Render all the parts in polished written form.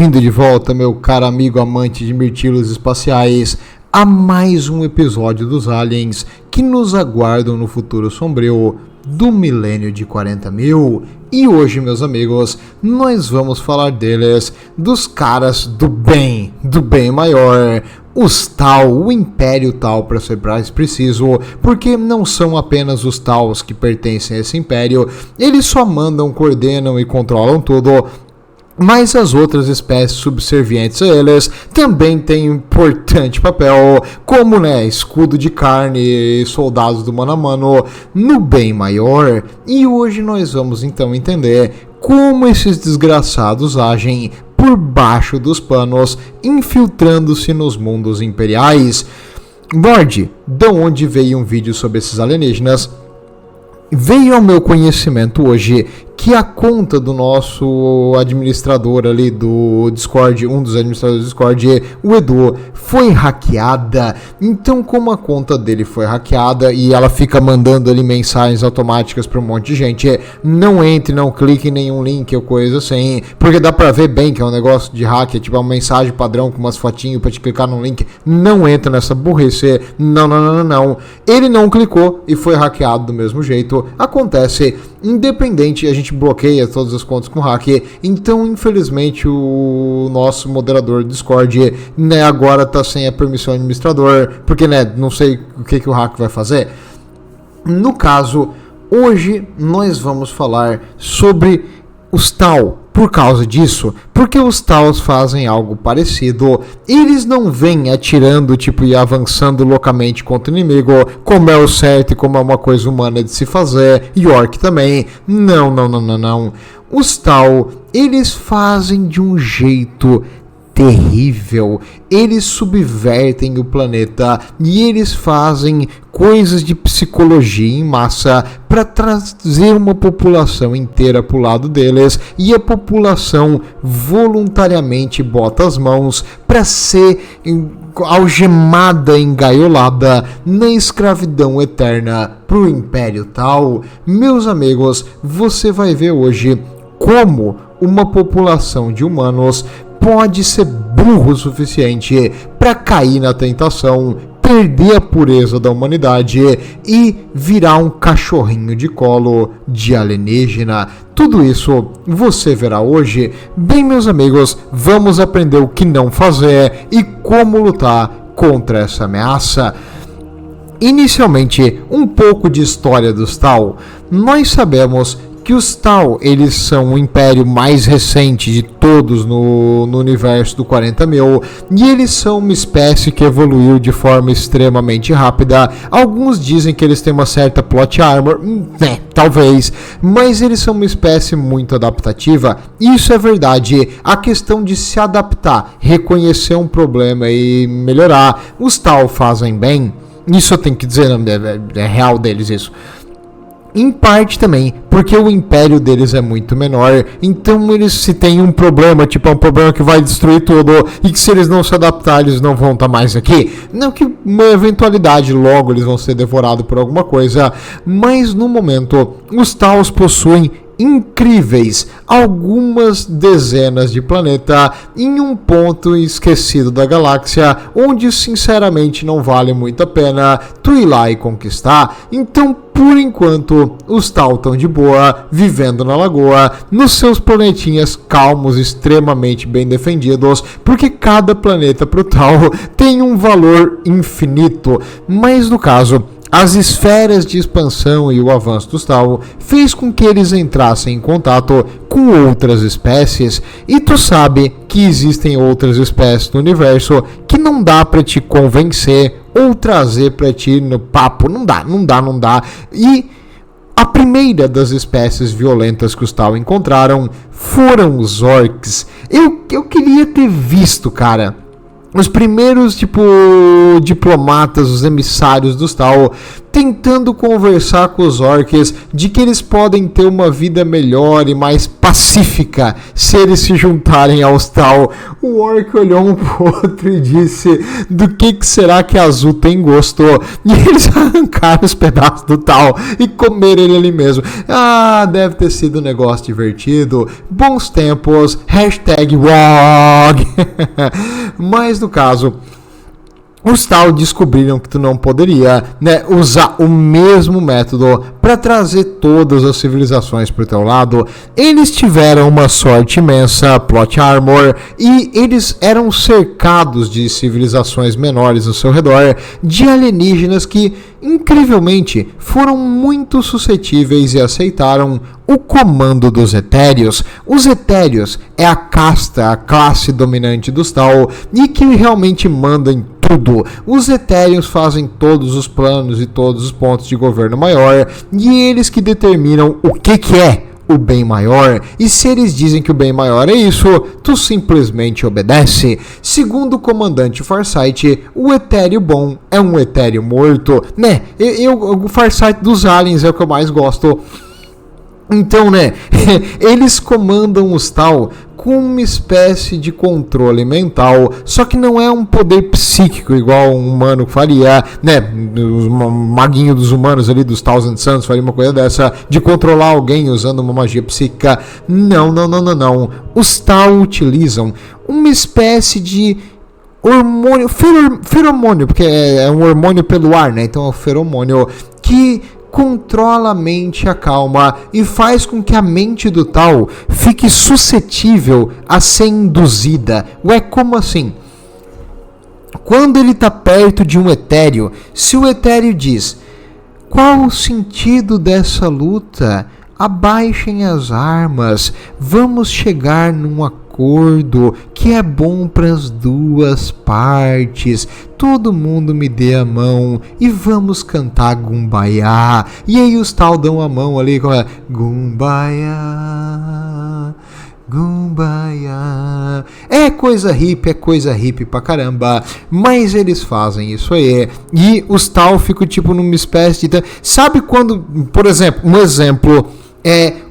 Bem-vindo de volta, meu caro amigo amante de mirtilos espaciais, a mais um episódio dos Aliens que nos aguardam no futuro sombrio do milênio de 40.000. E hoje, meus amigos, nós vamos falar deles, dos caras do bem maior, os Tau, o Império Tau para ser mais preciso, porque não são apenas os Taus que pertencem a esse império, eles só mandam, coordenam e controlam tudo. Mas as outras espécies subservientes a eles também têm um importante papel, como escudo de carne, soldados do mano a mano, no bem maior. E hoje nós vamos então entender como esses desgraçados agem por baixo dos panos, infiltrando-se nos mundos imperiais. Lorde, de onde veio um vídeo sobre esses alienígenas? Veio ao meu conhecimento hoje que a conta do nosso administrador ali do Discord, um dos administradores do Discord, o Edu, foi hackeada. Então, como a conta dele foi hackeada e ela fica mandando ali mensagens automáticas para um monte de gente, não entre, não clique em nenhum link ou coisa assim, porque dá pra ver bem que é um negócio de hack, é tipo uma mensagem padrão com umas fotinhas pra te clicar num link. Não entra nessa burrice, não. Ele não clicou e foi hackeado do mesmo jeito. Acontece, independente, a gente bloqueia todas as contas com hack, então infelizmente o nosso moderador do Discord agora tá sem a permissão do administrador, porque não sei o que o hack vai fazer. No caso, hoje nós vamos falar sobre os Tau. Por causa disso, porque os Taus fazem algo parecido, eles não vêm atirando e avançando loucamente contra o inimigo, como é o certo e como é uma coisa humana de se fazer, York também, não. Os Tau, eles fazem de um jeito terrível, eles subvertem o planeta e eles fazem coisas de psicologia em massa para trazer uma população inteira para o lado deles, e a população voluntariamente bota as mãos para ser algemada, engaiolada na escravidão eterna para o Império Tau. Meus amigos, você vai ver hoje como uma população de humanos pode ser burro o suficiente para cair na tentação, perder a pureza da humanidade e virar um cachorrinho de colo de alienígena. Tudo isso você verá hoje. Bem, meus amigos, vamos aprender o que não fazer e como lutar contra essa ameaça. Inicialmente, um pouco de história dos Tau. Nós sabemos que os Tau, eles são o império mais recente de todos no universo do 40.000, e eles são uma espécie que evoluiu de forma extremamente rápida. Alguns dizem que eles têm uma certa plot armor, talvez, mas eles são uma espécie muito adaptativa. Isso é verdade. A questão de se adaptar, reconhecer um problema e melhorar, os Tau fazem bem. Isso eu tenho que dizer, é real deles isso. Em parte também, porque o império deles é muito menor, então eles, se tem um problema, é um problema que vai destruir tudo, e que se eles não se adaptar, eles não vão estar mais aqui. Não que uma eventualidade, logo eles vão ser devorados por alguma coisa, mas no momento, os Taus possuem incríveis algumas dezenas de planetas em um ponto esquecido da galáxia, onde sinceramente não vale muito a pena tu ir lá e conquistar. Então, por enquanto, os Tau estão de boa, vivendo na lagoa, nos seus planetinhas calmos, extremamente bem defendidos, porque cada planeta pro Tau tem um valor infinito. Mas no caso, as esferas de expansão e o avanço dos Tau fez com que eles entrassem em contato com outras espécies, e tu sabe que existem outras espécies no universo que não dá pra te convencer ou trazer pra ti no papo, não dá. E a primeira das espécies violentas que os Tau encontraram foram os Orcs. Eu queria ter visto, cara, os primeiros, diplomatas, os emissários dos Tau tentando conversar com os orcs de que eles podem ter uma vida melhor e mais pacífica se eles se juntarem aos Tal. O orc olhou um pro outro e disse: do que será que Azul tem gosto? E eles arrancaram os pedaços do Tal e comeram ele ali mesmo. Ah, deve ter sido um negócio divertido. Bons tempos. #WOG. Mas no caso, os Tal descobriram que tu não poderia, né, usar o mesmo método para trazer todas as civilizações para o teu lado. Eles tiveram uma sorte imensa, plot armor, e eles eram cercados de civilizações menores ao seu redor, de alienígenas que, incrivelmente, foram muito suscetíveis e aceitaram o comando dos Etéreos. Os Etéreos é a casta, a classe dominante dos Tal, e que realmente manda em tudo. Os Etéreos fazem todos os planos e todos os pontos de governo maior, e eles que determinam o que é o bem maior, e se eles dizem que o bem maior é isso, tu simplesmente obedece. Segundo o comandante Farsight, o Etéreo bom é um Etéreo morto, né? O Farsight dos aliens é o que eu mais gosto. Então, né, eles comandam os Tal com uma espécie de controle mental, só que não é um poder psíquico igual um humano faria, né, os maguinhos dos humanos ali, dos Thousand Suns, faria uma coisa dessa, de controlar alguém usando uma magia psíquica. Não. Os Tal utilizam uma espécie de hormônio, feromônio, porque é um hormônio pelo ar, né, então é o feromônio que controla a mente, acalma e faz com que a mente do Tal fique suscetível a ser induzida. Ué, como assim? Quando ele está perto de um etéreo, se o etéreo diz: qual o sentido dessa luta? Abaixem as armas, vamos chegar num acordo que é bom para as duas partes. Todo mundo me dê a mão e vamos cantar Gumbaya. E aí os Tal dão a mão ali com a Gumbaya, Gumbaya. É coisa hippie pra caramba. Mas eles fazem isso aí. E os Tal ficam tipo numa espécie de... Sabe quando, por exemplo, um exemplo...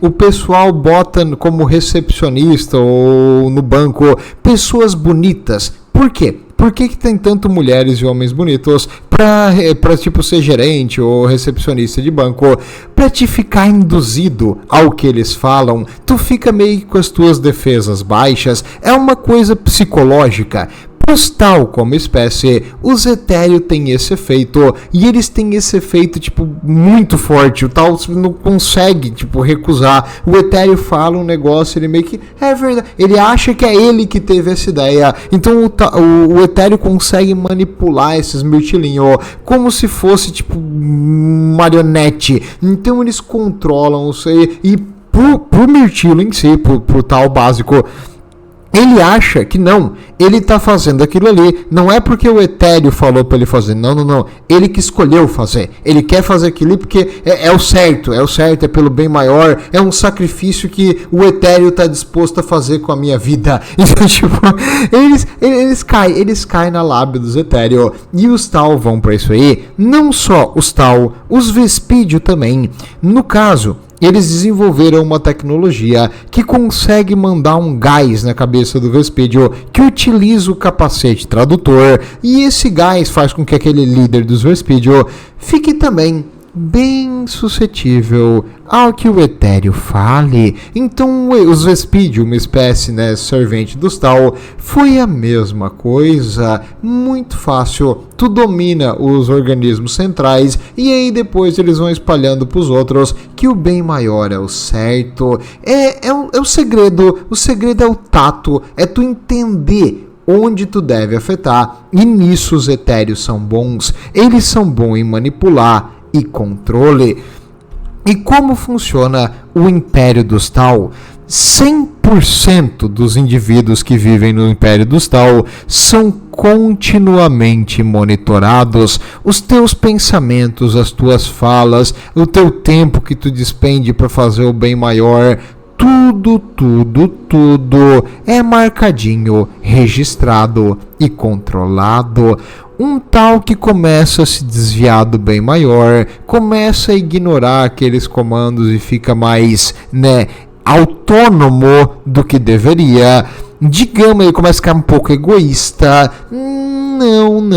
o pessoal bota como recepcionista ou no banco pessoas bonitas. Por quê? Por que tem tanto mulheres e homens bonitos pra tipo ser gerente ou recepcionista de banco? Pra te ficar induzido ao que eles falam, tu fica meio com as tuas defesas baixas. É uma coisa psicológica. Os Tal, como espécie, os Etéreos têm esse efeito, e eles têm esse efeito, tipo, muito forte. O Tal não consegue, tipo, recusar. O Etéreo fala um negócio, ele meio que, é verdade, ele acha que é ele que teve essa ideia. Então o Etéreo consegue manipular esses mirtilinhos, como se fosse, tipo, marionete. Então eles controlam isso aí, e pro mirtilo em si, pro Tal básico, ele acha que não, ele tá fazendo aquilo ali, não é porque o Etéreo falou pra ele fazer, não, ele que escolheu fazer, ele quer fazer aquilo porque é o certo, é pelo bem maior, é um sacrifício que o Etéreo tá disposto a fazer com a minha vida. Então, tipo, eles caem na lábia dos Etéreo, e os Tal vão pra isso aí, não só os Tal, os Vespídio também. No caso, eles desenvolveram uma tecnologia que consegue mandar um gás na cabeça do Vespídio que utiliza o capacete tradutor, e esse gás faz com que aquele líder dos Vespídio fique também bem suscetível ao que o Etéreo fale. Então os Vespídio, uma espécie, né, servente dos Tal, foi a mesma coisa, muito fácil. Tu domina os organismos centrais e aí depois eles vão espalhando para os outros que o bem maior é o certo. É o segredo é o tato, é tu entender onde tu deve afetar, e nisso os Etéreos são bons. Eles são bons em manipular e controle. E como funciona o Império dos Tal? 100% dos indivíduos que vivem no Império dos Tal são continuamente monitorados. Os teus pensamentos, as tuas falas, o teu tempo que tu despende para fazer o bem maior, tudo é marcadinho, registrado e controlado. Um tal que começa a se desviar do bem maior, começa a ignorar aqueles comandos e fica mais, autônomo do que deveria. Digamos, ele começa a ficar um pouco egoísta. Não.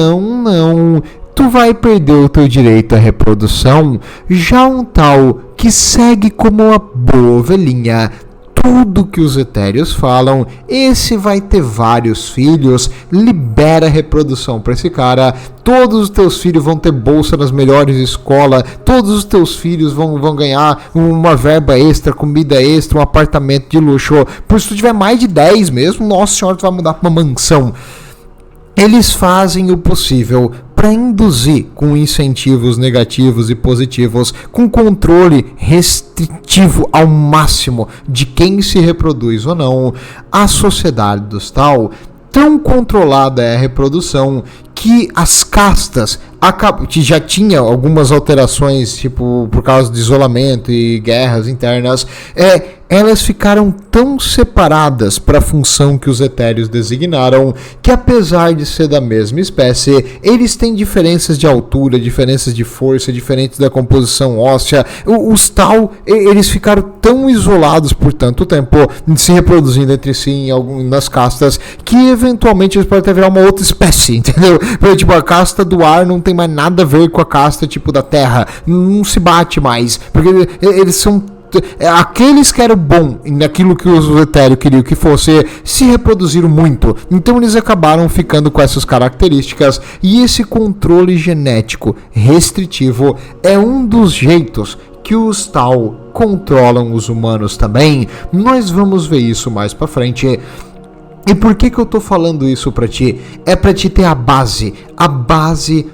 Tu vai perder o teu direito à reprodução. Já um tal que segue como uma boa ovelhinha tudo que os etéreos falam, esse vai ter vários filhos, libera a reprodução para esse cara, todos os teus filhos vão ter bolsa nas melhores escolas, todos os teus filhos vão ganhar uma verba extra, comida extra, um apartamento de luxo, por se tu tiver mais de 10 mesmo, nossa senhora, tu vai mudar para uma mansão. Eles fazem o possível para induzir com incentivos negativos e positivos, com controle restritivo ao máximo de quem se reproduz ou não, a sociedade dos tal. Tão controlada é a reprodução que as castas, que já tinha algumas alterações, tipo por causa de isolamento e guerras internas, elas ficaram tão separadas para a função que os etéreos designaram, que apesar de ser da mesma espécie, eles têm diferenças de altura, diferenças de força, diferentes da composição óssea. Os tal, eles ficaram tão isolados por tanto tempo, se reproduzindo entre si nas castas, que eventualmente eles podem até virar uma outra espécie, entendeu? Tipo, a casta do ar não tem mais nada a ver com a casta tipo da terra, não se bate mais, porque eles são aqueles que eram bom naquilo que os etérios queriam que fosse, se reproduziram muito, então eles acabaram ficando com essas características, e esse controle genético restritivo é um dos jeitos que os tal controlam os humanos também. Nós vamos ver isso mais pra frente. E por que eu tô falando isso pra ti? É pra te ter a base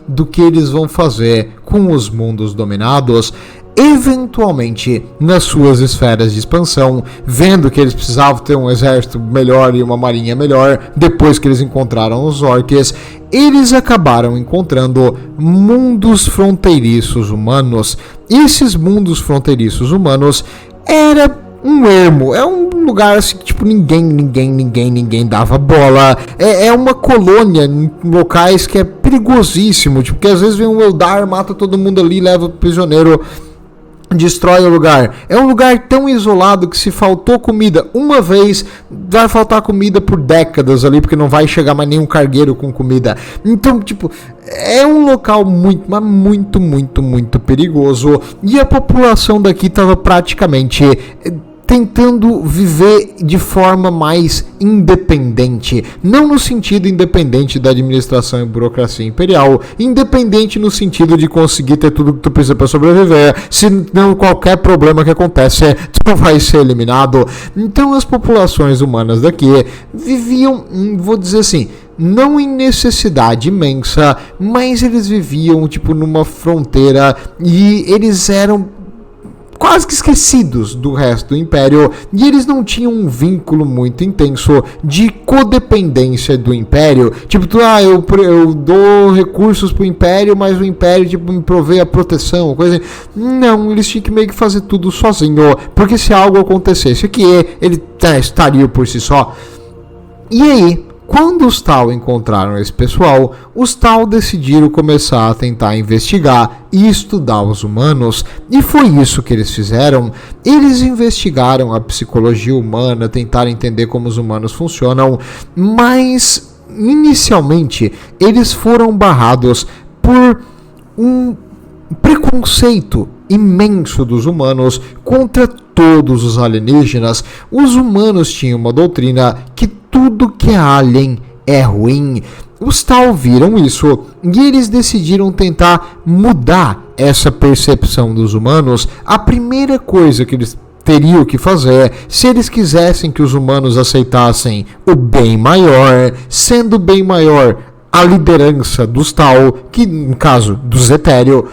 do que eles vão fazer com os mundos dominados, eventualmente nas suas esferas de expansão, vendo que eles precisavam ter um exército melhor e uma marinha melhor, depois que eles encontraram os orques, eles acabaram encontrando mundos fronteiriços humanos. Esses mundos fronteiriços humanos era um ermo, é um lugar assim que tipo ninguém dava bola, é uma colônia em locais que é perigosíssimo, tipo, porque às vezes vem um Eldar, mata todo mundo ali, leva o prisioneiro, destrói o lugar. É um lugar tão isolado que se faltou comida uma vez, vai faltar comida por décadas ali, porque não vai chegar mais nenhum cargueiro com comida. Então, tipo, é um local muito perigoso, e a população daqui estava praticamente tentando viver de forma mais independente, não no sentido independente da administração e burocracia imperial, independente no sentido de conseguir ter tudo que tu precisa para sobreviver, senão qualquer problema que acontece, tu vai ser eliminado. Então as populações humanas daqui viviam, vou dizer assim, não em necessidade imensa, mas eles viviam tipo numa fronteira, e eles eram quase que esquecidos do resto do Império, e eles não tinham um vínculo muito intenso de codependência do Império, tipo, eu dou recursos pro Império, mas o Império tipo, me provê a proteção, coisa assim. Não, eles tinham que meio que fazer tudo sozinho, porque se algo acontecesse aqui, ele estaria por si só. E aí, quando os tal encontraram esse pessoal, os tal decidiram começar a tentar investigar e estudar os humanos, e foi isso que eles fizeram. Eles investigaram a psicologia humana, tentaram entender como os humanos funcionam, mas inicialmente eles foram barrados por um preconceito imenso dos humanos contra todos os alienígenas. Os humanos tinham uma doutrina que tudo que é alien é ruim. Os tal viram isso e eles decidiram tentar mudar essa percepção dos humanos. A primeira coisa que eles teriam que fazer, se eles quisessem que os humanos aceitassem o bem maior, sendo o bem maior a liderança dos tal, que no caso dos etéreo,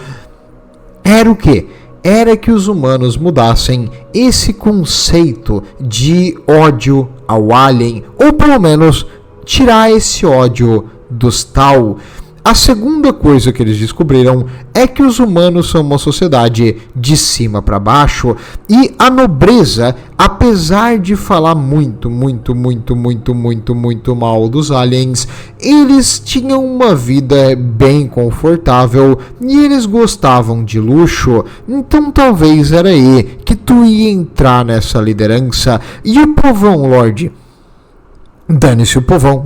era o quê? Era que os humanos mudassem esse conceito de ódio ao alien, ou pelo menos tirar esse ódio dos tal. A segunda coisa que eles descobriram é que os humanos são uma sociedade de cima para baixo e a nobreza, apesar de falar muito mal dos aliens, eles tinham uma vida bem confortável e eles gostavam de luxo, então talvez era aí que tu ia entrar nessa liderança. E o povão, Lorde? Dane-se o povão,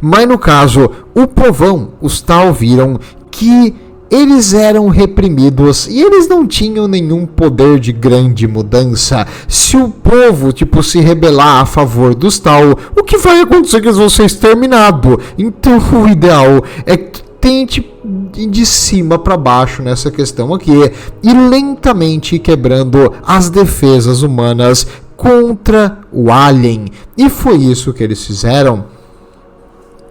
mas no caso, o povão, os tal viram que eles eram reprimidos e eles não tinham nenhum poder de grande mudança. Se o povo, se rebelar a favor dos tal, o que vai acontecer é que eles vão ser exterminados. Então o ideal é que tente de cima para baixo nessa questão aqui e lentamente quebrando as defesas humanas contra o alien. E foi isso que eles fizeram.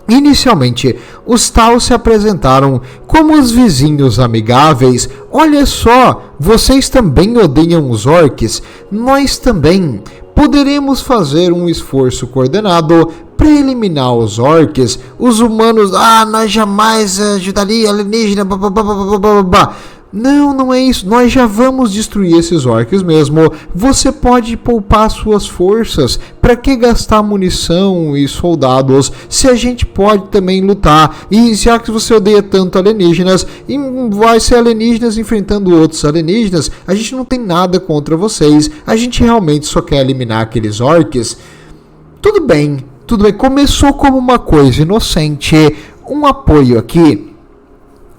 Inicialmente, os Tal se apresentaram como os vizinhos amigáveis. Olha só, vocês também odeiam os orcs? Nós também. Poderemos fazer um esforço coordenado para eliminar os orcs. Os humanos, nós jamais ajudaria alienígena, Não é isso. Nós já vamos destruir esses orcs mesmo. Você pode poupar suas forças. Para que gastar munição e soldados se a gente pode também lutar? E já que você odeia tanto alienígenas e vai ser alienígenas enfrentando outros alienígenas, a gente não tem nada contra vocês. A gente realmente só quer eliminar aqueles orcs. Tudo bem. Começou como uma coisa inocente, um apoio aqui.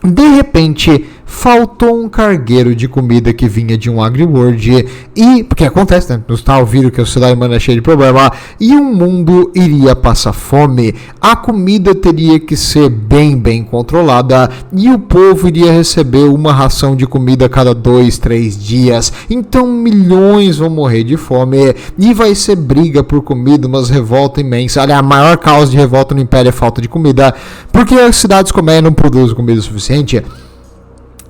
De repente, faltou um cargueiro de comida que vinha de um agri-world e, porque acontece, né? Os tal viram que a sociedade humana é cheia de problema e o mundo iria passar fome. A comida teria que ser bem controlada e o povo iria receber uma ração de comida a cada 2-3 dias. Então milhões vão morrer de fome e vai ser briga por comida, umas revolta imensa. Olha, a maior causa de revolta no Império é falta de comida, porque as cidades comérciais não produzem comida suficiente.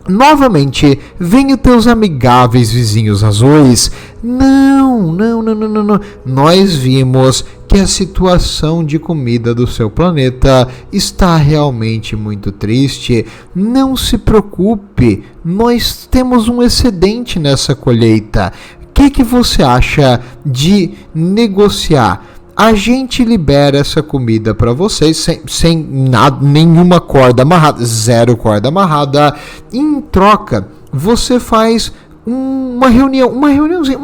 Novamente, vem os teus amigáveis vizinhos azuis. Não. Nós vimos que a situação de comida do seu planeta está realmente muito triste. Não se preocupe, nós temos um excedente nessa colheita. O que você acha de negociar? A gente libera essa comida para vocês sem nada, nenhuma corda amarrada, 0 corda amarrada. Em troca, você faz uma reuniãozinha,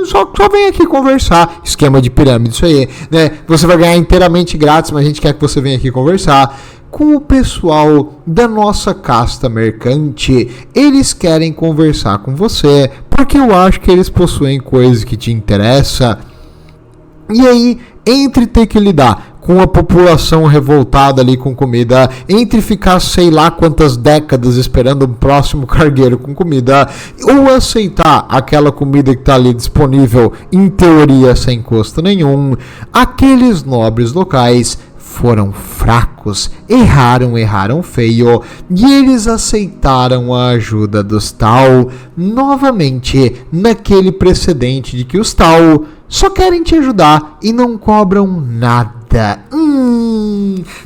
só vem aqui conversar. Esquema de pirâmide, isso aí, né? Você vai ganhar inteiramente grátis, mas a gente quer que você venha aqui conversar com o pessoal da nossa casta mercante. Eles querem conversar com você, porque eu acho que eles possuem coisas que te interessam. E aí, entre ter que lidar com a população revoltada ali com comida, entre ficar sei lá quantas décadas esperando um próximo cargueiro com comida, ou aceitar aquela comida que está ali disponível, em teoria sem custo nenhum, aqueles nobres locais foram fracos, erraram feio, e eles aceitaram a ajuda dos Tal, novamente naquele precedente de que os Tal só querem te ajudar e não cobram nada.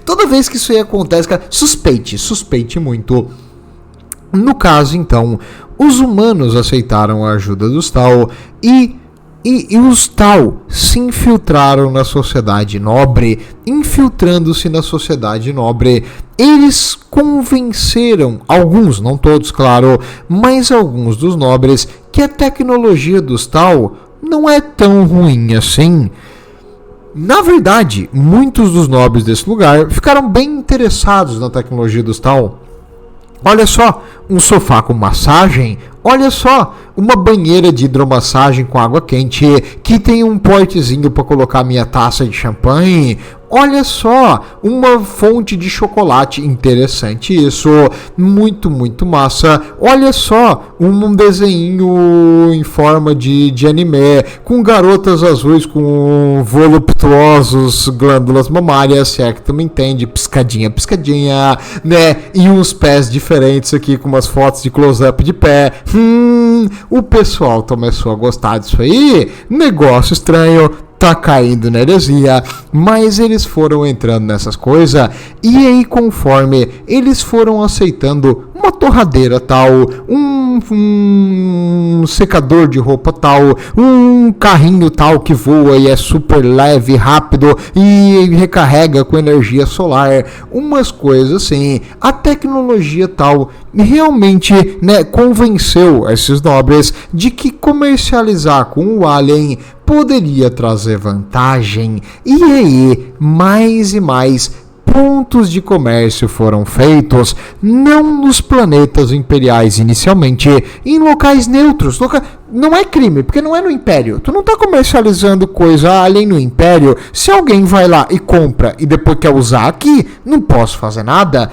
Toda vez que isso aí acontece, cara, suspeite muito. No caso, então, os humanos aceitaram a ajuda dos Tal e os Tal se infiltraram na sociedade nobre. Infiltrando-se na sociedade nobre, eles convenceram alguns, não todos, claro, mas alguns dos nobres, que a tecnologia dos Tal não é tão ruim assim. Na verdade, muitos dos nobres desse lugar ficaram bem interessados na tecnologia dos Tal. Olha só, um sofá com massagem. Olha só, uma banheira de hidromassagem com água quente, que tem um portezinho para colocar minha taça de champanhe. Olha só, uma fonte de chocolate, interessante isso, muito massa. Olha só, um desenho em forma de anime, com garotas azuis com voluptuosos glândulas mamárias, se é que tu me entende, piscadinha, né? E uns pés diferentes aqui, com umas fotos de close-up de pé. O pessoal começou a gostar disso aí, negócio estranho. tá caindo na heresia, mas eles foram entrando nessas coisas, e aí conforme eles foram aceitando uma torradeira tal, um secador de roupa tal, um carrinho tal que voa e é super leve, rápido e recarrega com energia solar, umas coisas assim, a tecnologia tal realmente, né, convenceu esses nobres de que comercializar com o alien poderia trazer vantagem, e aí mais e mais pontos de comércio foram feitos, não nos planetas imperiais inicialmente, em locais neutros. Não é crime, porque não é no Império. Tu não tá comercializando coisa além no Império. Se alguém vai lá e compra e depois quer usar aqui, não posso fazer nada.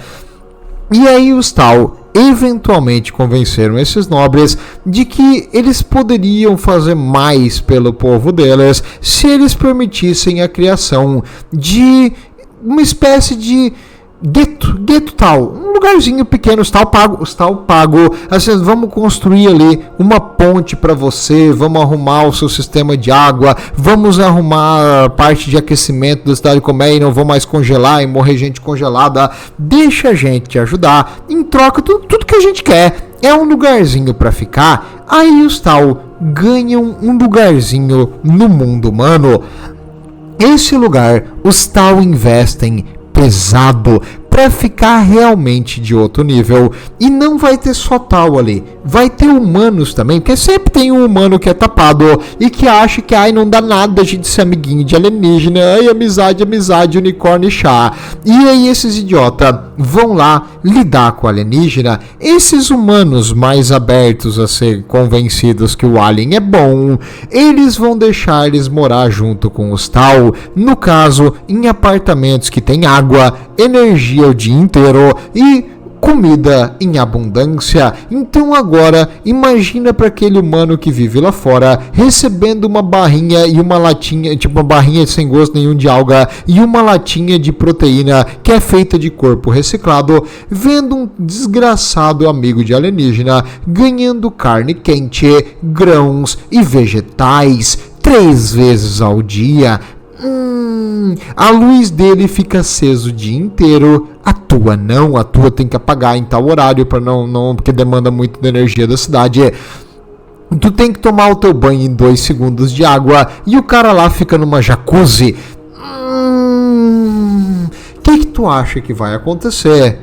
E aí os tal eventualmente convenceram esses nobres de que eles poderiam fazer mais pelo povo deles se eles permitissem a criação de uma espécie de gueto tal, um lugarzinho pequeno, os tal pago, assim, vamos construir ali uma ponte para você, vamos arrumar o seu sistema de água, vamos arrumar a parte de aquecimento da cidade como é, e não vão mais congelar e morrer gente congelada, deixa a gente te ajudar, em troca tudo que a gente quer é um lugarzinho para ficar. Aí os tal ganham um lugarzinho no mundo humano. Esse lugar, os tal investem pesado para ficar realmente de outro nível, e não vai ter só tal ali, vai ter humanos também, porque sempre tem um humano que é tapado e que acha que não dá nada a gente ser amiguinho de alienígena, amizade, unicórnio e chá. E aí esses idiotas vão lá lidar com o alienígena, esses humanos mais abertos a ser convencidos que o alien é bom, eles vão deixar eles morar junto com os tal, no caso, em apartamentos que tem água, energia o dia inteiro e comida em abundância. Então agora imagina para aquele humano que vive lá fora recebendo uma barrinha e uma latinha, tipo uma barrinha sem gosto nenhum de alga e uma latinha de proteína que é feita de corpo reciclado, vendo um desgraçado amigo de alienígena ganhando carne quente, grãos e vegetais 3 vezes ao dia. A luz dele fica acesa o dia inteiro, a tua não, a tua tem que apagar em tal horário para não, porque demanda muito da energia da cidade. Tu tem que tomar o teu banho em 2 segundos de água e o cara lá fica numa jacuzzi. Que tu acha que vai acontecer?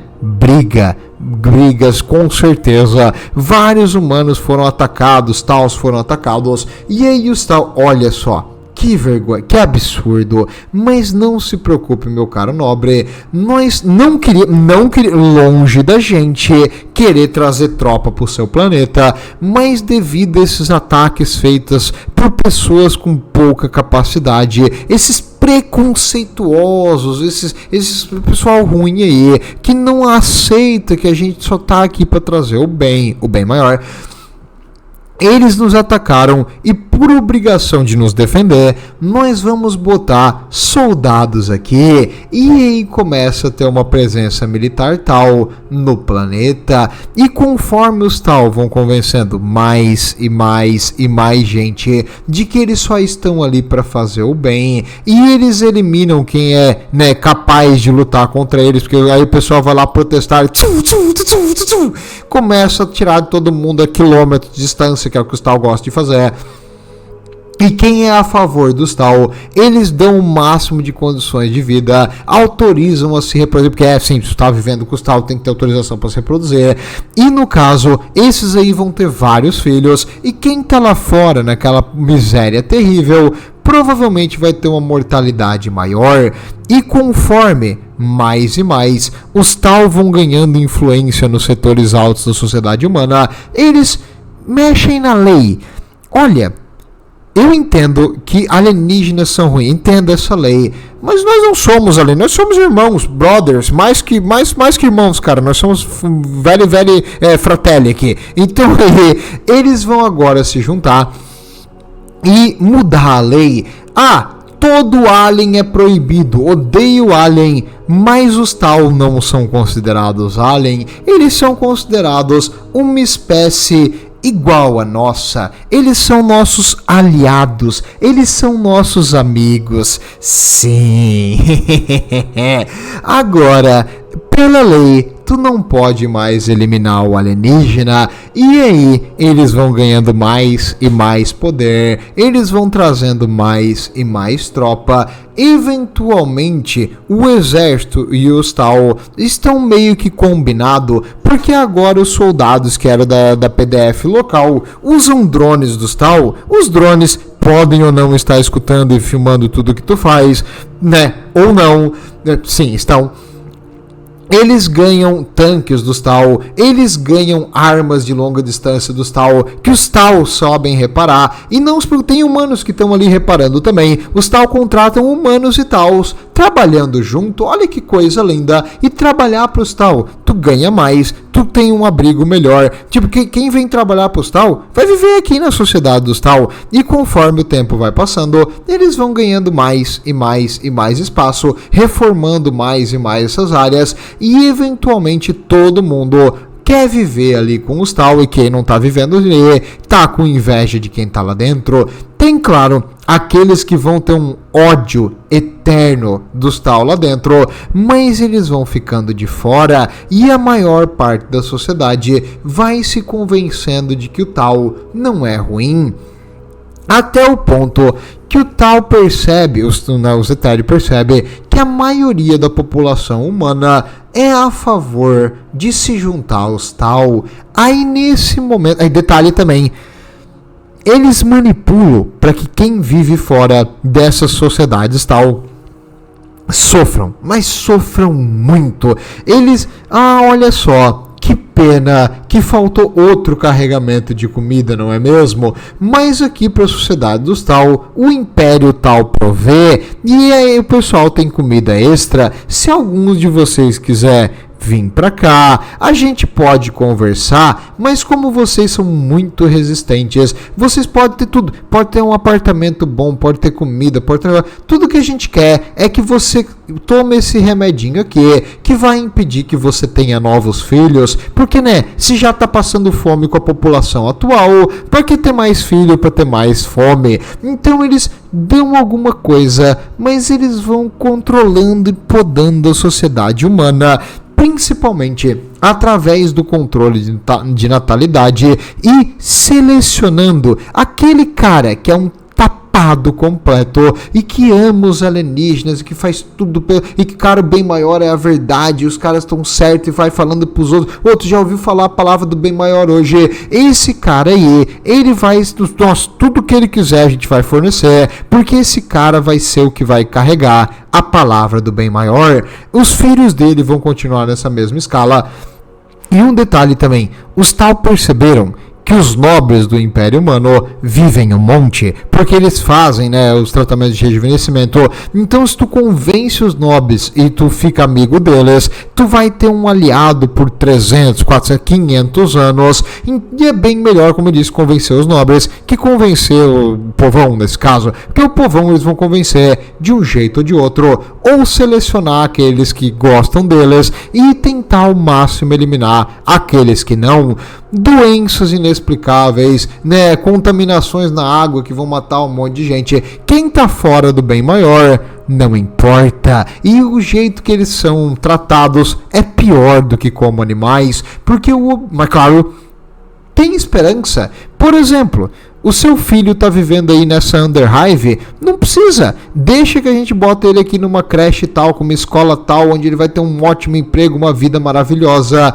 Brigas, com certeza. Vários humanos foram atacados, tals foram atacados, e aí os tal, olha só, que vergonha, que absurdo. Mas não se preocupe, meu caro nobre, nós não queríamos, longe da gente, querer trazer tropa para o seu planeta, mas devido a esses ataques feitos por pessoas com pouca capacidade, esses preconceituosos, esses pessoal ruim aí, que não aceita que a gente só tá aqui para trazer o bem maior. Eles nos atacaram e, por obrigação de nos defender, nós vamos botar soldados aqui, e aí começa a ter uma presença militar tal no planeta, e conforme os tal vão convencendo mais e mais gente de que eles só estão ali para fazer o bem, e eles eliminam quem é, né, capaz de lutar contra eles, porque aí o pessoal vai lá protestar, começa a tirar de todo mundo a quilômetros de distância, que é o que os tal gostam de fazer. E quem é a favor dos tal, eles dão o máximo de condições de vida, autorizam a se reproduzir, porque assim, se tu tá vivendo com os tal, tem que ter autorização para se reproduzir. E no caso, esses aí vão ter vários filhos, e quem tá lá fora, naquela miséria terrível, provavelmente vai ter uma mortalidade maior. E conforme mais e mais os tal vão ganhando influência nos setores altos da sociedade humana, eles mexem na lei. Olha, eu entendo que alienígenas são ruins, entendo essa lei, mas nós não somos alienígenas, nós somos irmãos, brothers, mais que irmãos, cara, nós somos velho fratelli aqui. Então eles vão agora se juntar e mudar a lei. Todo alien é proibido, odeio alien, mas os tal não são considerados alien, eles são considerados uma espécie igual a nossa. Eles são nossos aliados, eles são nossos amigos. Sim. Agora, pela lei, tu não pode mais eliminar o alienígena, e aí eles vão ganhando mais e mais poder, eles vão trazendo mais e mais tropa. Eventualmente, o exército e os tal estão meio que combinado, porque agora os soldados que eram da PDF local usam drones dos tal. Os drones podem ou não estar escutando e filmando tudo que tu faz, né? Ou não. Sim, estão. Eles ganham tanques dos tal, eles ganham armas de longa distância dos tal, que os tal sabem reparar, e não tem humanos que estão ali reparando também. Os tal contratam humanos e tals, trabalhando junto. Olha que coisa linda. E trabalhar pros tal, tu ganha mais, tu tem um abrigo melhor. Tipo, quem vem trabalhar pros tal, vai viver aqui na sociedade dos tal, e conforme o tempo vai passando, eles vão ganhando mais e mais e mais espaço, reformando mais e mais essas áreas. E eventualmente todo mundo quer viver ali com os tal, e quem não tá vivendo ali tá com inveja de quem tá lá dentro. Tem, claro, aqueles que vão ter um ódio eterno dos tal lá dentro, mas eles vão ficando de fora, e a maior parte da sociedade vai se convencendo de que o tal não é ruim. Até o ponto que o tal percebe, os etéreos percebem que a maioria da população humana é a favor de se juntar aos tal. Aí nesse momento, aí detalhe também, eles manipulam para que quem vive fora dessas sociedades tal sofram, mas sofram muito. Eles, olha só, que pena que faltou outro carregamento de comida, não é mesmo? Mas aqui para a sociedade dos tal, o império tal provê, e aí o pessoal tem comida extra. Se alguns de vocês quiser vir para cá, a gente pode conversar, mas como vocês são muito resistentes, vocês podem ter tudo, pode ter um apartamento bom, pode ter comida, pode ter tudo que a gente quer. É que você tome esse remedinho aqui, que vai impedir que você tenha novos filhos, porque, né, se já tá passando fome com a população atual, para que ter mais filho, para ter mais fome? Então eles dão alguma coisa, mas eles vão controlando e podando a sociedade humana, principalmente através do controle de natalidade e selecionando aquele cara que é um tapado completo e que ama os alienígenas e que faz tudo e que cara, o bem maior é a verdade, e os caras estão certos e vai falando pros outros. Outro já ouviu falar a palavra do bem maior hoje. Esse cara aí, ele vai, tudo que ele quiser a gente vai fornecer, porque esse cara vai ser o que vai carregar a palavra do bem maior. Os filhos dele vão continuar nessa mesma escala. E um detalhe também, os tal perceberam que os nobres do Império Humano vivem um monte, porque eles fazem, né, os tratamentos de rejuvenescimento. Então, se tu convence os nobres e tu fica amigo deles, tu vai ter um aliado por 300, 400, 500 anos, e é bem melhor, como eu disse, convencer os nobres que convencer o povão, nesse caso, porque o povão eles vão convencer de um jeito ou de outro, ou selecionar aqueles que gostam deles e tentar ao máximo eliminar aqueles que não. Doenças inexplicáveis, né, contaminações na água que vão matar um monte de gente. Quem tá fora do bem maior não importa, e o jeito que eles são tratados é pior do que como animais, porque mas claro, tem esperança. Por exemplo, o seu filho tá vivendo aí nessa Underhive, não precisa, deixa que a gente bota ele aqui numa creche tal, com uma escola tal, onde ele vai ter um ótimo emprego, uma vida maravilhosa.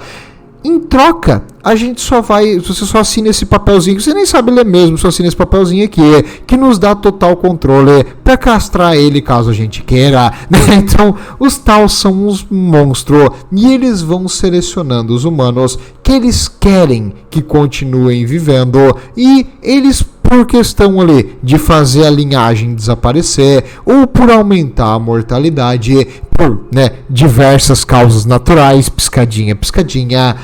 Em troca, a gente você só assina esse papelzinho, que você nem sabe ler mesmo, só assina esse papelzinho aqui, que nos dá total controle para castrar ele caso a gente queira, né? Então, os tal são uns monstros, e eles vão selecionando os humanos que eles querem que continuem vivendo, e eles, por questão ali de fazer a linhagem desaparecer, ou por aumentar a mortalidade, por, né, diversas causas naturais, piscadinha,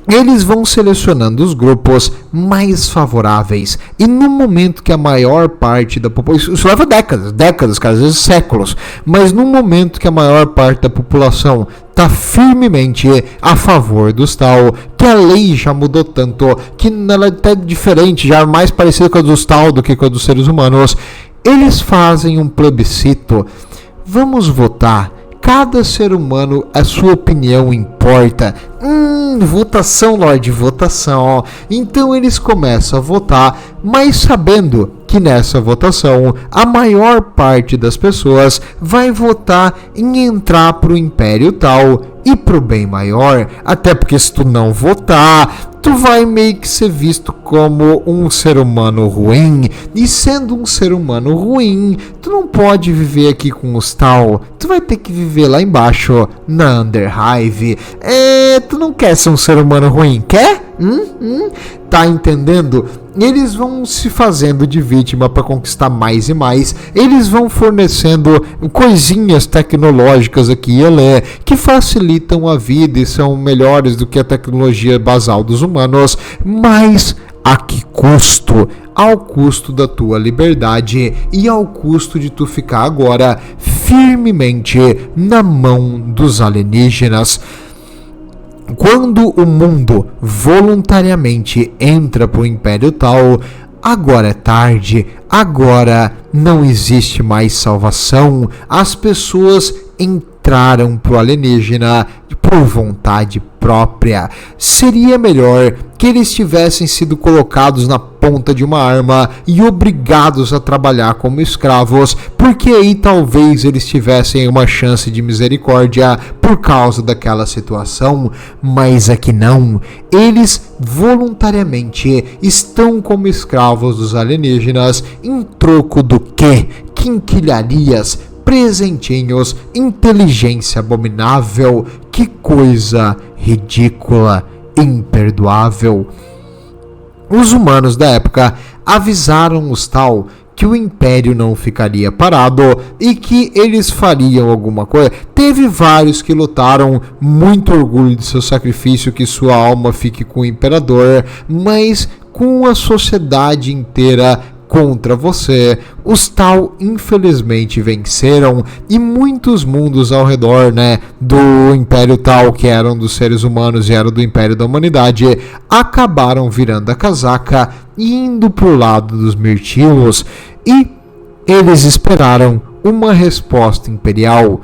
eles vão selecionando os grupos mais favoráveis. E no momento que a maior parte da população, isso leva décadas, cara, às vezes séculos, mas no momento que a maior parte da população está firmemente a favor dos Tal, que a lei já mudou tanto, que ela é até diferente, já é mais parecida com a dos Tal do que com a dos seres humanos. Eles fazem um plebiscito. Vamos votar. Cada ser humano, a sua opinião importa. Votação, Lorde, votação. Então eles começam a votar, mas sabendo que nessa votação a maior parte das pessoas vai votar em entrar pro Império Tal e pro bem maior. Até porque se tu não votar, tu vai meio que ser visto como um ser humano ruim. E sendo um ser humano ruim, tu não pode viver aqui com os Tal. Tu vai ter que viver lá embaixo, na Underhive. Tu não quer ser um ser humano ruim, quer? Tá entendendo? Eles vão se fazendo de vítima para conquistar mais e mais. Eles vão fornecendo coisinhas tecnológicas aqui e ali que facilitam a vida e são melhores do que a tecnologia basal dos humanos. Mas a que custo? Ao custo da tua liberdade e ao custo de tu ficar agora firmemente na mão dos alienígenas. Quando o mundo voluntariamente entra para o Império Tal, agora é tarde, agora não existe mais salvação. As pessoas entraram para o alienígena por vontade própria. Seria melhor que eles tivessem sido colocados na ponta de uma arma e obrigados a trabalhar como escravos, porque aí talvez eles tivessem uma chance de misericórdia por causa daquela situação, mas aqui não. Eles voluntariamente estão como escravos dos alienígenas em troco do quê? Quinquilharias, presentinhos, inteligência abominável. Que coisa ridícula, imperdoável. Os humanos da época avisaram os Tal que o Império não ficaria parado e que eles fariam alguma coisa. Teve vários que lutaram, muito orgulho de seu sacrifício, que sua alma fique com o Imperador, mas com a sociedade inteira contra você, os Tal infelizmente venceram e muitos mundos ao redor, do Império Tal, que eram dos seres humanos e eram do Império da Humanidade, acabaram virando a casaca e indo pro lado dos Mirtilos, e eles esperaram uma resposta imperial.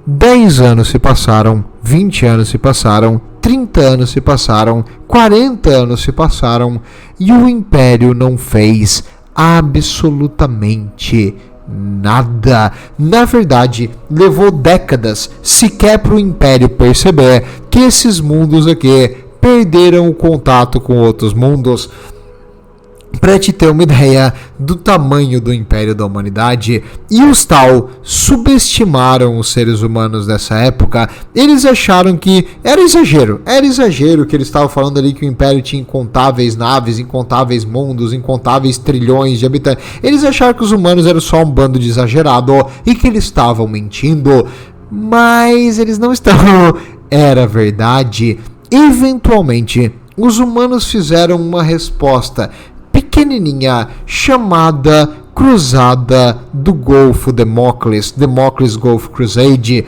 10 anos se passaram, 20 anos se passaram, 30 anos se passaram, 40 anos se passaram e o Império não fez absolutamente nada. Na verdade, levou décadas sequer para o Império perceber que esses mundos aqui perderam o contato com outros mundos. Para te ter uma ideia do tamanho do Império da Humanidade, e os Tal subestimaram os seres humanos dessa época. Eles acharam que era exagero que eles estavam falando ali, que o Império tinha incontáveis naves, incontáveis mundos, incontáveis trilhões de habitantes. Eles acharam que os humanos eram só um bando de exagerado e que eles estavam mentindo, mas eles não estavam. Era verdade. Eventualmente, os humanos fizeram uma resposta pequenininha chamada Cruzada do Golfo Damocles Gulf Crusade.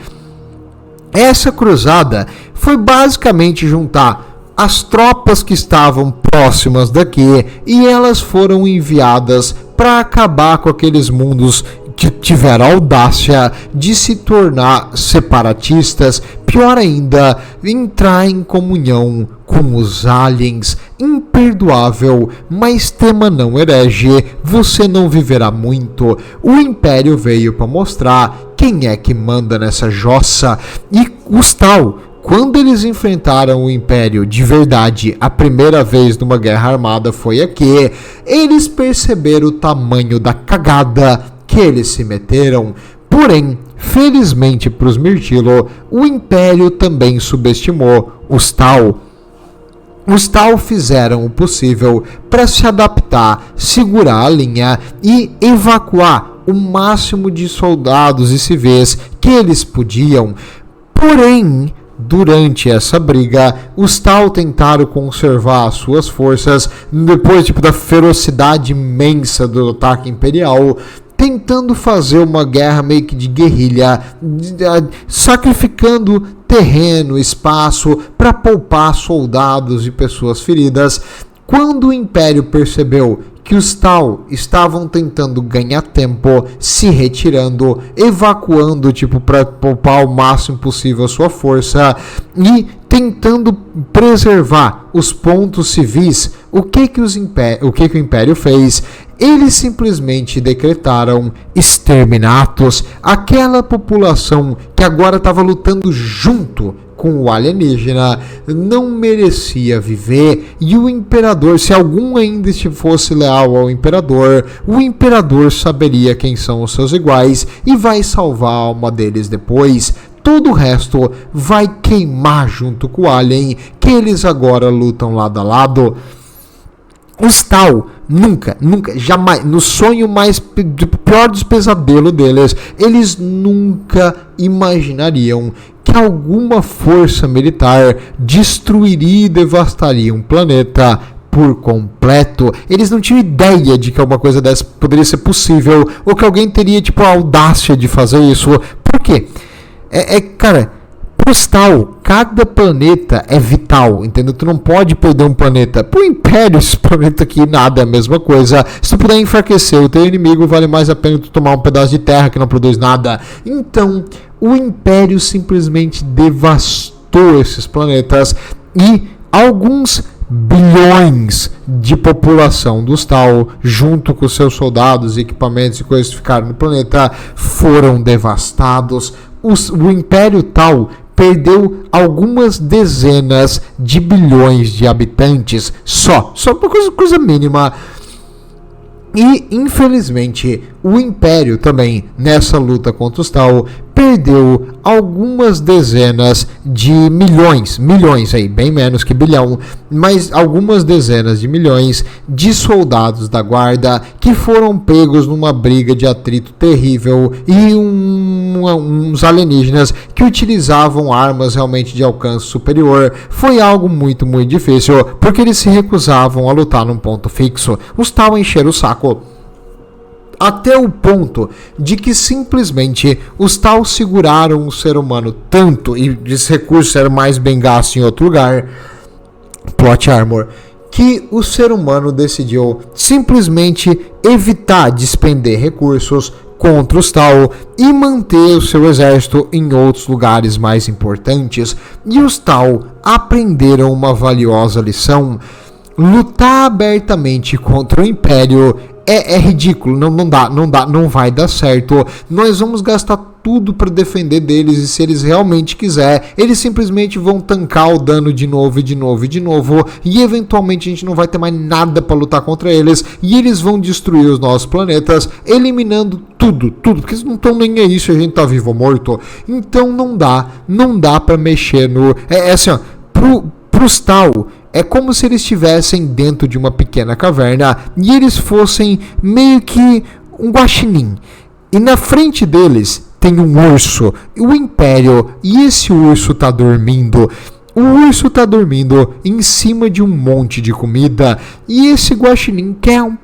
Essa cruzada foi basicamente juntar as tropas que estavam próximas daqui e elas foram enviadas para acabar com aqueles mundos que tiveram a audácia de se tornar separatistas, pior ainda, entrar em comunhão com os aliens. Imperdoável, mas tema não herege, você não viverá muito. O Império veio para mostrar quem é que manda nessa jossa, e os Tal, quando eles enfrentaram o Império de verdade, a primeira vez numa guerra armada foi aqui, eles perceberam o tamanho da cagada que eles se meteram. Porém, felizmente para os Mirtilo, o Império também subestimou os Tal. Os Tal fizeram o possível para se adaptar, segurar a linha e evacuar o máximo de soldados e civis que eles podiam. Porém, durante essa briga, os Tal tentaram conservar as suas forças depois da ferocidade imensa do ataque imperial. tentando fazer uma guerra meio que de guerrilha, sacrificando terreno, espaço para poupar soldados e pessoas feridas. Quando o Império percebeu que os Tau estavam tentando ganhar tempo, se retirando, evacuando, para poupar o máximo possível a sua força e tentando preservar os pontos civis, o que o Império fez? Eles simplesmente decretaram exterminatos, aquela população que agora estava lutando junto com o alienígena, não merecia viver, e o imperador, se algum ainda fosse leal ao imperador, o imperador saberia quem são os seus iguais e vai salvar a alma deles depois. Todo o resto vai queimar junto com o alien, que eles agora lutam lado a lado. Os Tau nunca, jamais, no sonho mais pior dos pesadelos deles, eles nunca imaginariam que alguma força militar destruiria e devastaria um planeta por completo. Eles não tinham ideia de que alguma coisa dessa poderia ser possível, ou que alguém teria a audácia de fazer isso. Por quê? Cara, postal, cada planeta é vital, entendeu? Tu não pode perder um planeta. Pro Império, esse planeta aqui, nada é a mesma coisa. Se tu puder enfraquecer o teu inimigo, vale mais a pena tu tomar um pedaço de terra que não produz nada. Então, o Império simplesmente devastou esses planetas e alguns bilhões de população dos Tau, junto com seus soldados, equipamentos e coisas que ficaram no planeta, foram devastados. O Império Tau perdeu algumas dezenas de bilhões de habitantes, só uma coisa mínima. E, infelizmente, o Império também, nessa luta contra os Tau, perdeu algumas dezenas de milhões aí, bem menos que bilhão, mas algumas dezenas de milhões de soldados da guarda que foram pegos numa briga de atrito terrível e uns alienígenas que utilizavam armas realmente de alcance superior. Foi algo muito, muito difícil, porque eles se recusavam a lutar num ponto fixo. Os Tau encheram o saco até o ponto de que simplesmente os Tau seguraram o ser humano tanto, e esse recurso era mais bem gasto em outro lugar, plot armor, que o ser humano decidiu simplesmente evitar despender recursos contra os Tau e manter o seu exército em outros lugares mais importantes. E os Tau aprenderam uma valiosa lição: lutar abertamente contra o Império é ridículo, não vai dar certo. Nós vamos gastar tudo para defender deles, e se eles realmente quiserem, eles simplesmente vão tancar o dano de novo, e eventualmente a gente não vai ter mais nada para lutar contra eles, e eles vão destruir os nossos planetas, eliminando tudo, porque eles não estão nem aí se a gente tá vivo ou morto. Então não dá para mexer no... assim, ó, pros Tau, é como se eles estivessem dentro de uma pequena caverna e eles fossem meio que um guaxinim. E na frente deles tem um urso, o Império, e esse urso tá dormindo. O urso tá dormindo em cima de um monte de comida, e esse guaxinim quer um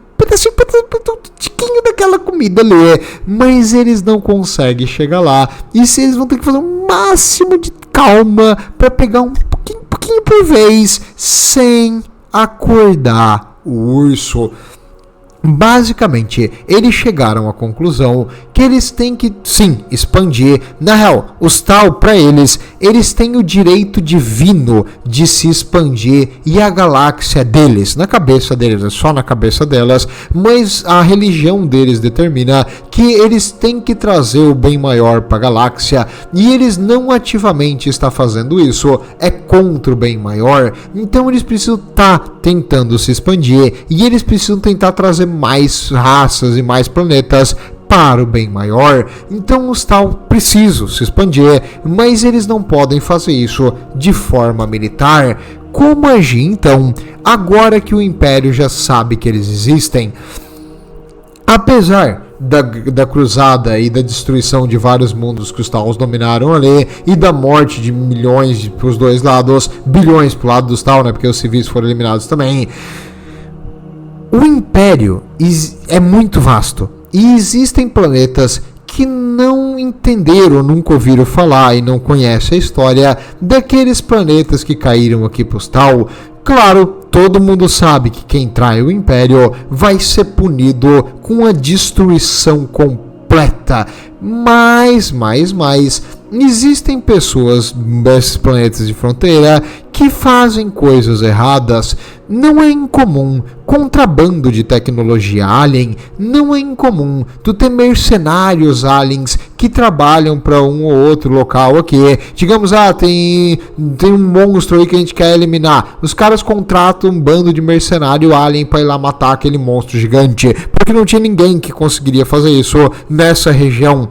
tiquinho daquela comida ali, mas eles não conseguem chegar lá, e se eles vão ter que fazer um máximo de calma para pegar um pouquinho por vez, sem acordar o urso. Basicamente, eles chegaram à conclusão que eles têm que, sim, expandir. Na real, os Tau, para eles têm o direito divino de se expandir, e a galáxia deles, na cabeça deles, é só na cabeça delas, mas a religião deles determina que eles têm que trazer o bem maior para a galáxia, e eles não ativamente estão fazendo isso, é contra o bem maior. Então eles precisam estar tentando se expandir, e eles precisam tentar trazer mais raças e mais planetas para o bem maior. Então os Tau precisam se expandir, mas eles não podem fazer isso de forma militar. Como agir então, agora que o Império já sabe que eles existem? Apesar da cruzada e da destruição de vários mundos que os Tau dominaram ali, e da morte de milhões para os dois lados, bilhões para o lado dos Tau, né, porque os civis foram eliminados também, o Império é muito vasto. E existem planetas que não entenderam, nunca ouviram falar e não conhecem a história daqueles planetas que caíram aqui para os tal. Claro, todo mundo sabe que quem trai o Império vai ser punido com a destruição completa. Mas, existem pessoas nesses planetas de fronteira que fazem coisas erradas. Não é incomum contrabando de tecnologia alien, não é incomum tu ter mercenários aliens que trabalham para um ou outro local aqui. Digamos, tem um monstro aí que a gente quer eliminar. Os caras contratam um bando de mercenário alien para ir lá matar aquele monstro gigante, porque não tinha ninguém que conseguiria fazer isso nessa região.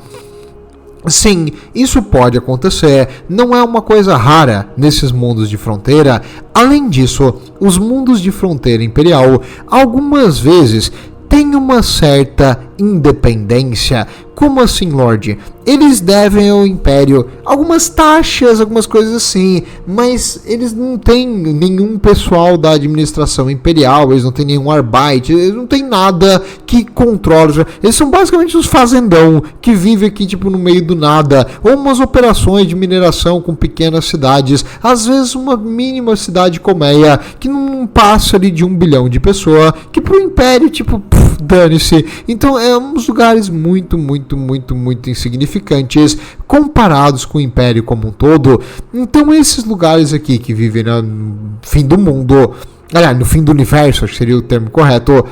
Sim, isso pode acontecer, não é uma coisa rara nesses mundos de fronteira. Além disso, os mundos de fronteira imperial algumas vezes têm uma certa independência. Como assim, Lorde? Eles devem ao Império algumas taxas, algumas coisas assim, mas eles não têm nenhum pessoal da administração imperial, eles não têm nenhum arbite, eles não têm nada que controle. Eles são basicamente os fazendão que vivem aqui tipo no meio do nada, ou umas operações de mineração com pequenas cidades, às vezes uma mínima cidade colmeia que não passa ali de 1 bilhão de pessoas, que pro Império tipo dane-se. Então é uns lugares muito insignificantes comparados com o Império como um todo. Então esses lugares aqui que vivem no fim do mundo, no fim do universo, acho que seria o termo correto,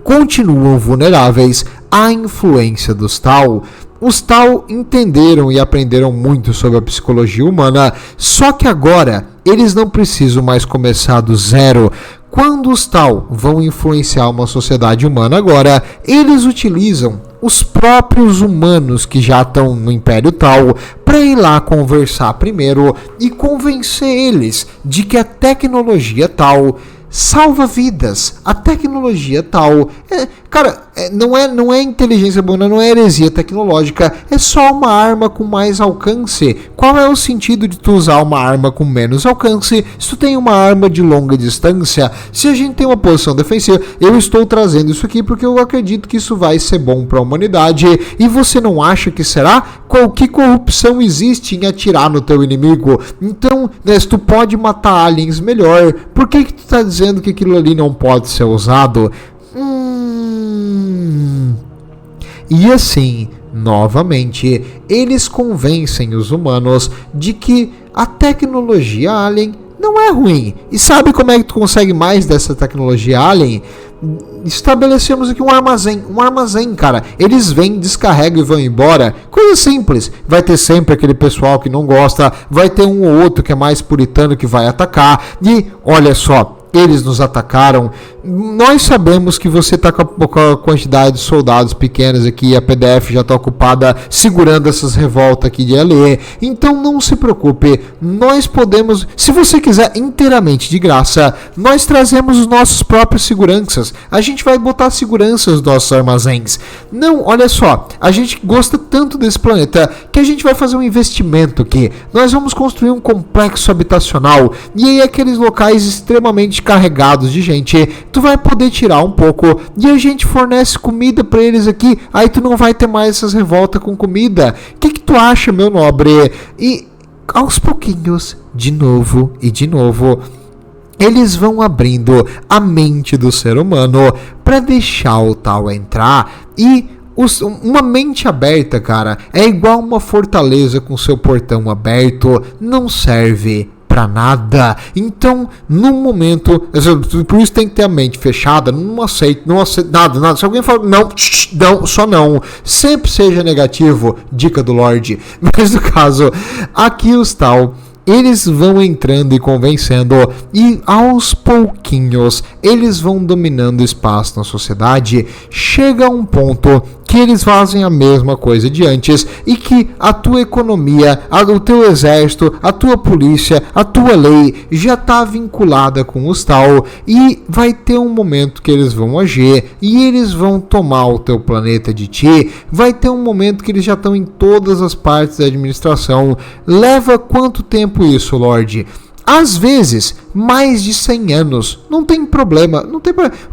continuam vulneráveis à influência dos Tal. Os Tal entenderam e aprenderam muito sobre a psicologia humana, só que agora eles não precisam mais começar do zero. Quando os Tal vão influenciar uma sociedade humana agora, eles utilizam os próprios humanos que já estão no Império Tal para ir lá conversar primeiro e convencer eles de que a tecnologia Tal salva vidas. A tecnologia Tal não é inteligência humana, não é heresia tecnológica, é só uma arma com mais alcance. Qual é o sentido de tu usar uma arma com menos alcance se tu tem uma arma de longa distância? Se a gente tem uma posição defensiva, eu estou trazendo isso aqui porque eu acredito que isso vai ser bom para a humanidade. E você não acha que será? Que corrupção existe em atirar no teu inimigo? Então, se tu pode matar aliens melhor, por que tu está dizendo que aquilo ali não pode ser usado? E assim, novamente, eles convencem os humanos de que a tecnologia alien não é ruim. E sabe como é que tu consegue mais dessa tecnologia alien? Estabelecemos aqui um armazém, cara. Eles vêm, descarregam e vão embora. Coisa simples. Vai ter sempre aquele pessoal que não gosta, vai ter um ou outro que é mais puritano que vai atacar. E olha só, eles nos atacaram. Nós sabemos que você está com a quantidade de soldados pequenas aqui, a PDF já está ocupada segurando essas revoltas aqui de LE, então não se preocupe, nós podemos, se você quiser inteiramente de graça, nós trazemos os nossos próprios seguranças, a gente vai botar segurança nos nossos armazéns. Não, olha só, a gente gosta tanto desse planeta que a gente vai fazer um investimento aqui, nós vamos construir um complexo habitacional, e aí aqueles locais extremamente carregados de gente, tu vai poder tirar um pouco e a gente fornece comida para eles aqui, aí tu não vai ter mais essas revoltas com comida. O que tu acha, meu nobre? E aos pouquinhos, de novo, eles vão abrindo a mente do ser humano para deixar o Tal entrar. E uma mente aberta, cara, é igual uma fortaleza com seu portão aberto, não serve pra nada. Então, no momento, por isso tem que ter a mente fechada, não aceita nada. Se alguém fala não, sempre seja negativo, dica do Lorde. Mas no caso, aqui os Tal, eles vão entrando e convencendo, e aos pouquinhos eles vão dominando espaço na sociedade. Chega a um ponto que eles fazem a mesma coisa de antes e que a tua economia, o teu exército, a tua polícia, a tua lei já está vinculada com os Tal, e vai ter um momento que eles vão agir e eles vão tomar o teu planeta de ti. Vai ter um momento que eles já estão em todas as partes da administração. Leva quanto tempo isso, Lorde? Às vezes, mais de 100 anos, não tem problema,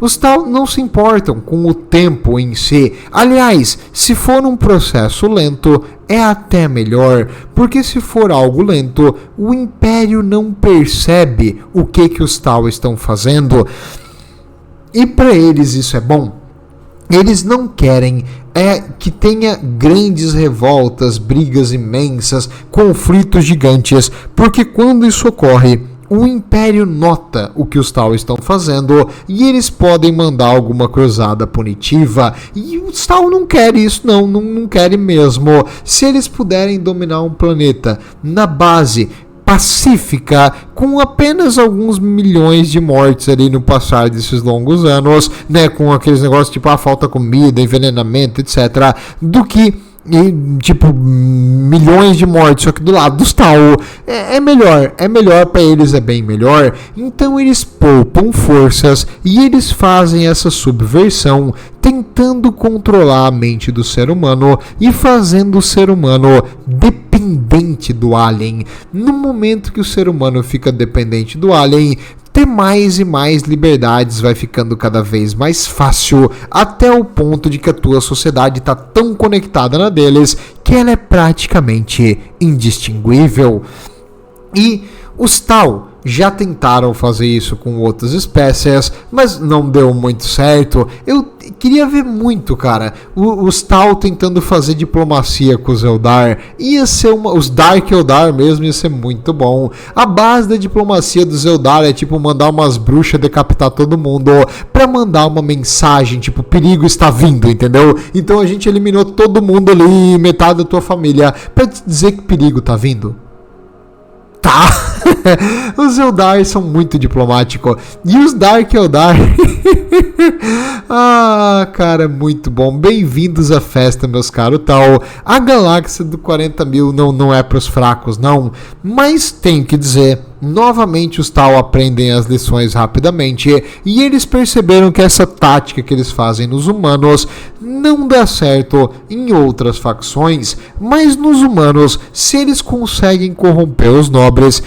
Os Tau não se importam com o tempo em si. Aliás, se for um processo lento, é até melhor, porque se for algo lento, o Império não percebe o que os Tau estão fazendo. E para eles isso é bom. Eles não querem que tenha grandes revoltas, brigas imensas, conflitos gigantes, porque quando isso ocorre, o Império nota o que os Tau estão fazendo e eles podem mandar alguma cruzada punitiva. E os Tau não querem isso, não querem mesmo. Se eles puderem dominar um planeta na base pacífica, com apenas alguns milhões de mortes ali no passar desses longos anos, né, com aqueles negócios tipo falta comida, envenenamento, etc, do que milhões de mortes, só que do lado dos Tau é melhor para eles, é bem melhor. Então eles poupam forças e eles fazem essa subversão, tentando controlar a mente do ser humano e fazendo o ser humano dependente do alien. No momento que o ser humano fica dependente do alien, ter mais e mais liberdades vai ficando cada vez mais fácil, até o ponto de que a tua sociedade está tão conectada na deles que ela é praticamente indistinguível. E os Tau já tentaram fazer isso com outras espécies, mas não deu muito certo. Eu queria ver muito, cara, os Tau tentando fazer diplomacia com os Eldar. Ia ser os Dark Eldar mesmo, ia ser muito bom. A base da diplomacia dos Eldar é tipo mandar umas bruxas decapitar todo mundo pra mandar uma mensagem, tipo, perigo está vindo, entendeu? Então a gente eliminou todo mundo ali, metade da tua família, pra te dizer que perigo tá vindo. Tá. Os Eldar são muito diplomáticos. E os Dark Eldar cara, muito bom. Bem-vindos à festa, meus caros Tau. A galáxia do 40.000 não é para os fracos, não. Mas tenho que dizer, novamente os Tau aprendem as lições rapidamente. E eles perceberam que essa tática que eles fazem nos humanos não dá certo em outras facções. Mas nos humanos, se eles conseguem corromper os nobres,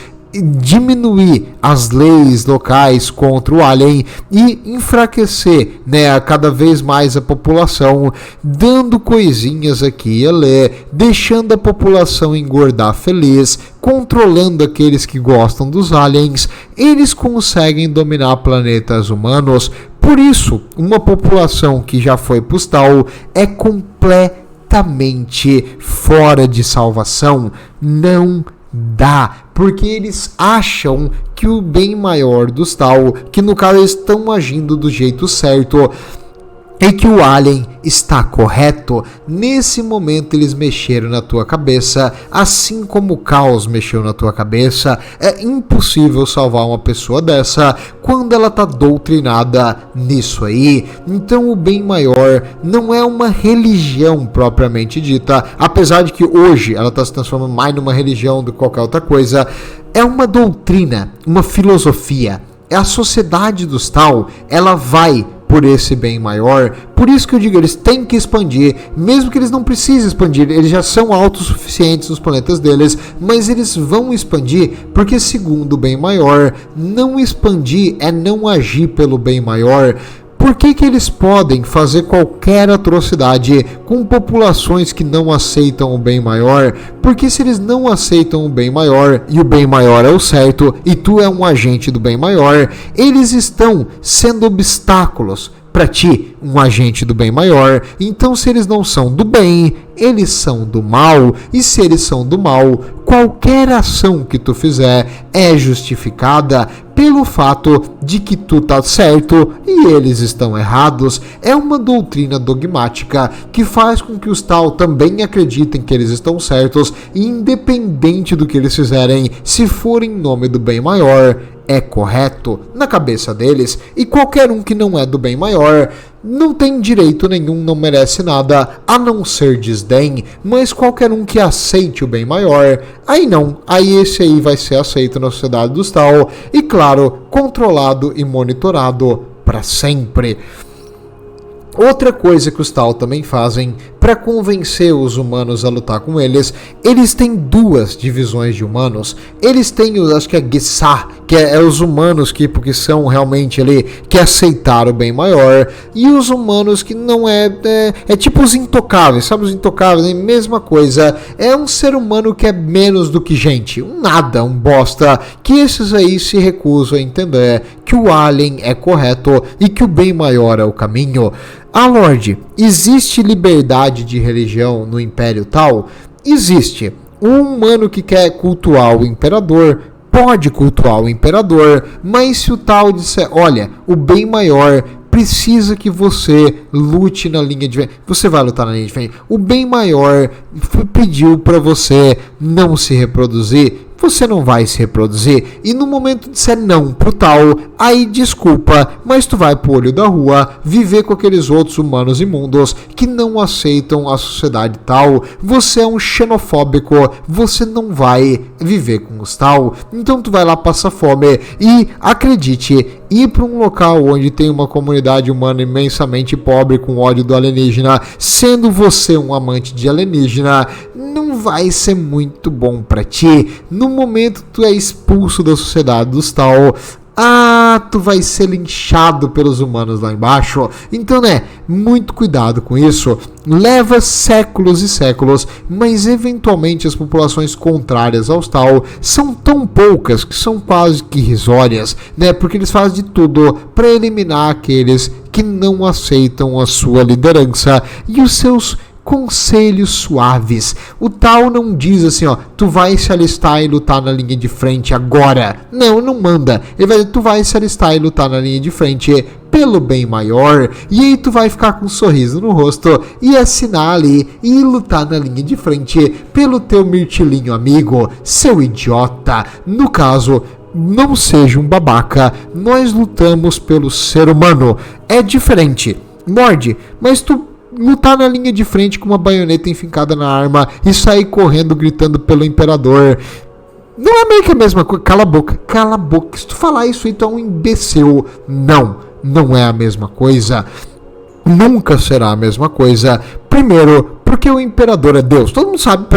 diminuir as leis locais contra o alien e enfraquecer, né, cada vez mais a população, dando coisinhas aqui e ali, deixando a população engordar feliz, controlando aqueles que gostam dos aliens, eles conseguem dominar planetas humanos. Por isso, uma população que já foi para os Tau é completamente fora de salvação. Não dá, porque eles acham que o bem maior dos Tau, que no caso eles estão agindo do jeito certo, e que o alien está correto. Nesse momento eles mexeram na tua cabeça, assim como o caos mexeu na tua cabeça. É impossível salvar uma pessoa dessa quando ela está doutrinada nisso aí. Então o bem maior não é uma religião propriamente dita, apesar de que hoje ela está se transformando mais numa religião do que qualquer outra coisa. É uma doutrina, uma filosofia. É a sociedade dos Tau, ela vai por esse bem maior. Por isso que eu digo, eles têm que expandir, mesmo que eles não precisem expandir, eles já são autossuficientes nos planetas deles, mas eles vão expandir, porque segundo o bem maior, não expandir é não agir pelo bem maior. Por que eles podem fazer qualquer atrocidade com populações que não aceitam o bem maior? Porque se eles não aceitam o bem maior, e o bem maior é o certo, e tu é um agente do bem maior, eles estão sendo obstáculos para ti, um agente do bem maior. Então se eles não são do bem, eles são do mal, e se eles são do mal, qualquer ação que tu fizer é justificada pelo fato de que tu tá certo e eles estão errados. É uma doutrina dogmática que faz com que os Tau também acreditem que eles estão certos, e independente do que eles fizerem, se for em nome do bem maior, é correto na cabeça deles, e qualquer um que não é do bem maior não tem direito nenhum, não merece nada, a não ser desdém. Mas qualquer um que aceite o bem maior, aí não, aí esse aí vai ser aceito na sociedade dos Tau, e claro, controlado e monitorado para sempre. Outra coisa que os Tau também fazem para convencer os humanos a lutar com eles, eles têm duas divisões de humanos. Eles têm, acho que é Gesar, que é os humanos que são realmente ali, que aceitaram o bem maior, e os humanos que não é tipo os intocáveis, sabe os intocáveis, é a mesma coisa, é um ser humano que é menos do que gente, um nada, um bosta, que esses aí se recusam a entender que o alien é correto e que o bem maior é o caminho. Lorde, existe liberdade de religião no Império tal? Existe. Um humano que quer cultuar o imperador pode cultuar o imperador, mas se o tal disser, olha, o bem maior precisa que você lute na linha de frente, você vai lutar na linha de frente. O bem maior pediu para você não se reproduzir, você não vai se reproduzir, e no momento de dizer não pro tal, aí desculpa, mas tu vai pro olho da rua viver com aqueles outros humanos imundos que não aceitam a sociedade tal, você é um xenofóbico, você não vai viver com os tal, então tu vai lá passar fome, e acredite, ir para um local onde tem uma comunidade humana imensamente pobre com ódio do alienígena, sendo você um amante de alienígena, não vai ser muito bom para ti. No momento tu é expulso da sociedade dos tal, tu vai ser linchado pelos humanos lá embaixo. Então, muito cuidado com isso. Leva séculos e séculos, mas eventualmente as populações contrárias aos tal são tão poucas que são quase que irrisórias, porque eles fazem de tudo para eliminar aqueles que não aceitam a sua liderança e os seus conselhos suaves. O tal não diz assim, tu vai se alistar e lutar na linha de frente agora. Não manda. Ele vai dizer, tu vai se alistar e lutar na linha de frente pelo bem maior, e aí tu vai ficar com um sorriso no rosto e assinar ali e lutar na linha de frente pelo teu mirtilinho amigo, seu idiota. No caso, não seja um babaca, nós lutamos pelo ser humano. É diferente. Morde, mas tu lutar na linha de frente com uma baioneta enfincada na arma e sair correndo gritando pelo imperador, não é meio que a mesma coisa? Cala a boca, se tu falar isso aí tu é um imbecil. Não é a mesma coisa, nunca será a mesma coisa. Primeiro, porque o imperador é Deus, todo mundo sabe,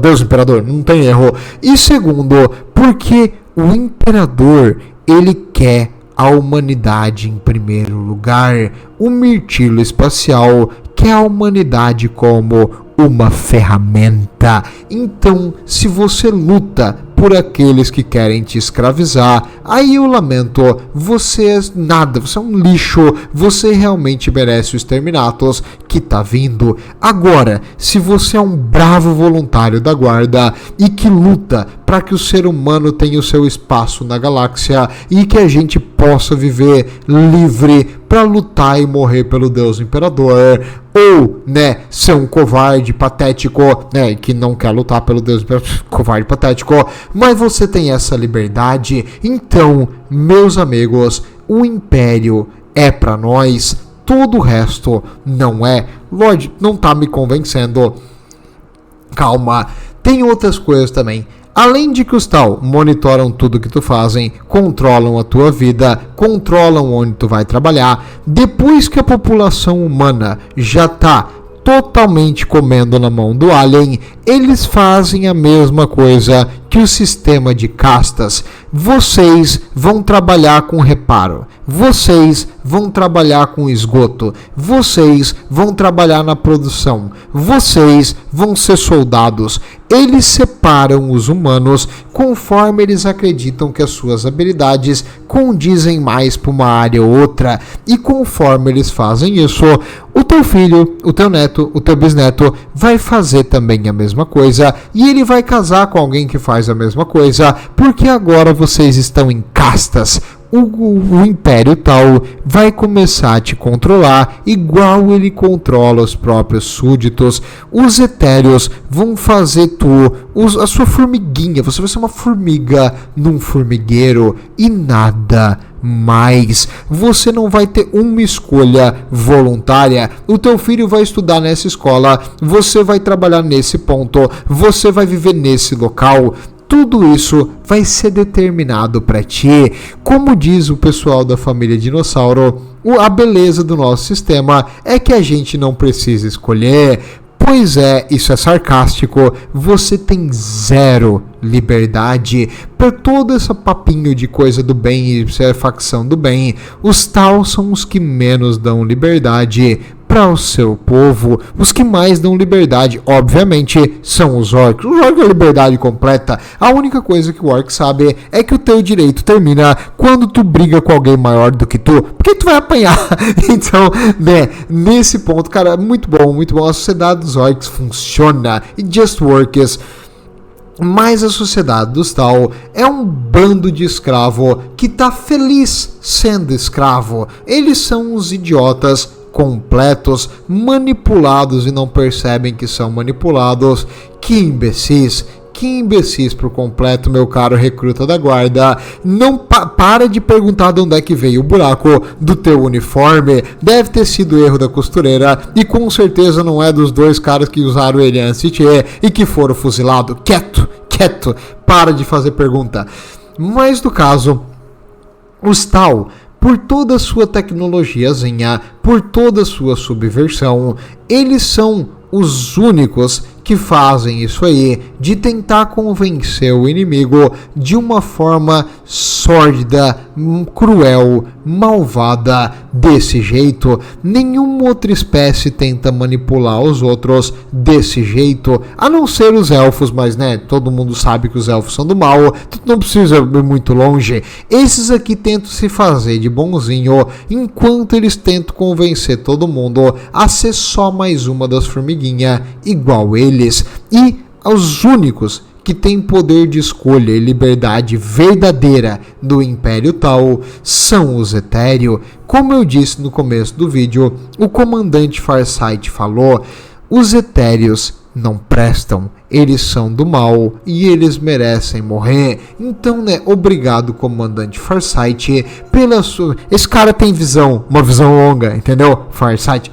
Deus imperador, não tem erro. E segundo, porque o imperador, ele quer a humanidade em primeiro lugar. O mirtilo espacial quer a humanidade como uma ferramenta. Então, se você luta por aqueles que querem te escravizar, aí eu lamento, você é nada, você é um lixo, você realmente merece o exterminatus que tá vindo. Agora, se você é um bravo voluntário da guarda e que luta para que o ser humano tenha o seu espaço na galáxia e que a gente possa viver livre para lutar e morrer pelo Deus Imperador, ou, ser um covarde patético, que não quer lutar pelo Deus Imperador, covarde patético, mas você tem essa liberdade. Então, meus amigos, o Império é para nós, todo o resto não é. Lorde, não tá me convencendo. Calma, tem outras coisas também. Além de que os tal monitoram tudo que tu fazem, controlam a tua vida, controlam onde tu vai trabalhar, depois que a população humana já tá totalmente comendo na mão do alien, eles fazem a mesma coisa que o sistema de castas. Vocês vão trabalhar com reparo, vocês vão trabalhar com esgoto, vocês vão trabalhar na produção, vocês vão ser soldados. Eles separam os humanos conforme eles acreditam que as suas habilidades condizem mais para uma área ou outra, e conforme eles fazem isso, o teu filho, o teu neto, o teu bisneto vai fazer também a mesma coisa, e ele vai casar com alguém que faz a mesma coisa, porque agora vocês estão em castas. O Império tal vai começar a te controlar igual ele controla os próprios súditos. Os etéreos vão fazer a sua formiguinha, você vai ser uma formiga num formigueiro e nada mais. Você não vai ter uma escolha voluntária. O teu filho vai estudar nessa escola, você vai trabalhar nesse ponto, você vai viver nesse local. tudo isso vai ser determinado para ti. Como diz o pessoal da família Dinossauro, a beleza do nosso sistema é que a gente não precisa escolher. Pois é, isso é sarcástico, você tem zero liberdade. Por todo esse papinho de coisa do bem e ser facção do bem, os tal são os que menos dão liberdade para o seu povo. Os que mais dão liberdade, obviamente, são os orcs. Os orcs é liberdade completa. A única coisa que o orc sabe é que o teu direito termina quando tu briga com alguém maior do que tu, porque tu vai apanhar. Então, né, nesse ponto, cara, muito bom, muito bom. A sociedade dos orcs funciona e just works. Mas a sociedade dos tal é um bando de escravo que tá feliz sendo escravo. Eles são uns idiotas completos, manipulados e não percebem que são manipulados. Que imbecis por completo, meu caro recruta da guarda. Não para de perguntar de onde é que veio o buraco do teu uniforme. Deve ter sido erro da costureira e com certeza não é dos dois caras que usaram ele antes de ti e que foram fuzilados. Quieto, para de fazer pergunta. Mas no caso, os tal, por toda a sua tecnologiazinha, por toda a sua subversão, eles são os únicos que fazem isso aí, de tentar convencer o inimigo de uma forma sórdida, cruel, malvada, desse jeito. Nenhuma outra espécie tenta manipular os outros desse jeito, a não ser os elfos, mas né, todo mundo sabe que os elfos são do mal, tu não precisa ir muito longe. Esses aqui tentam se fazer de bonzinho, enquanto eles tentam convencer todo mundo a ser só mais uma das formiguinhas igual eles. E os únicos que têm poder de escolha e liberdade verdadeira do Império Tal são os Etéreo. Como eu disse no começo do vídeo, o comandante Farsight falou, os Etéreos não prestam, eles são do mal e eles merecem morrer. Então, né, obrigado, comandante Farsight, pela sua... Esse cara tem visão, uma visão longa, entendeu? Farsight.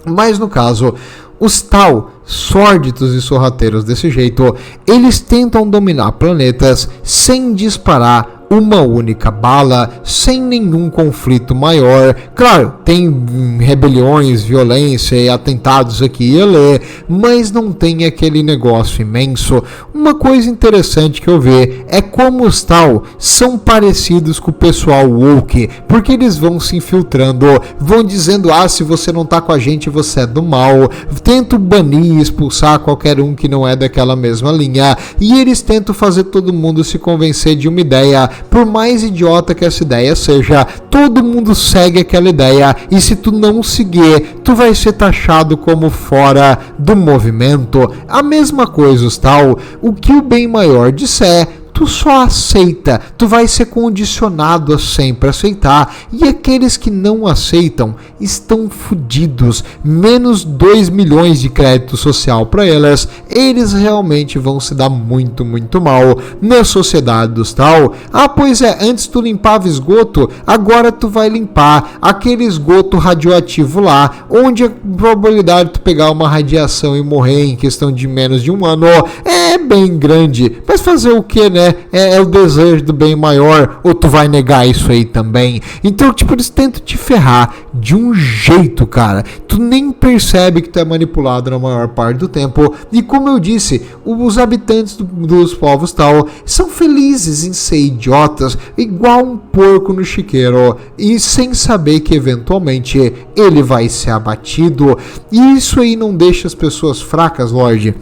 Mas no caso, os tal sórdidos e sorrateiros desse jeito, eles tentam dominar planetas sem disparar uma única bala, sem nenhum conflito maior. Claro, tem rebeliões, violência e atentados aqui e ali, mas não tem aquele negócio imenso. Uma coisa interessante que eu vi é como os tal são parecidos com o pessoal woke, porque eles vão se infiltrando, vão dizendo, se você não tá com a gente, você é do mal, tentam banir e expulsar qualquer um que não é daquela mesma linha, e eles tentam fazer todo mundo se convencer de uma ideia. Por mais idiota que essa ideia seja, todo mundo segue aquela ideia, e se tu não seguir, tu vai ser taxado como fora do movimento. A mesma coisa, tal, o que o bem maior disser, tu só aceita, tu vai ser condicionado a sempre aceitar, e aqueles que não aceitam estão fodidos, menos 2 milhões de crédito social para eles realmente vão se dar muito, muito mal na sociedade dos tal. Pois é, antes tu limpava esgoto, agora tu vai limpar aquele esgoto radioativo lá, onde a probabilidade de tu pegar uma radiação e morrer em questão de menos de um ano é bem grande, mas fazer o que, né? É o desejo do bem maior, ou tu vai negar isso aí também? Então, tipo, eles tentam te ferrar de um jeito, cara. Tu nem percebe que tu é manipulado na maior parte do tempo. E como eu disse, os habitantes dos povos tal são felizes em ser idiotas, igual um porco no chiqueiro, e sem saber que eventualmente ele vai ser abatido. E isso aí não deixa as pessoas fracas, Lorde.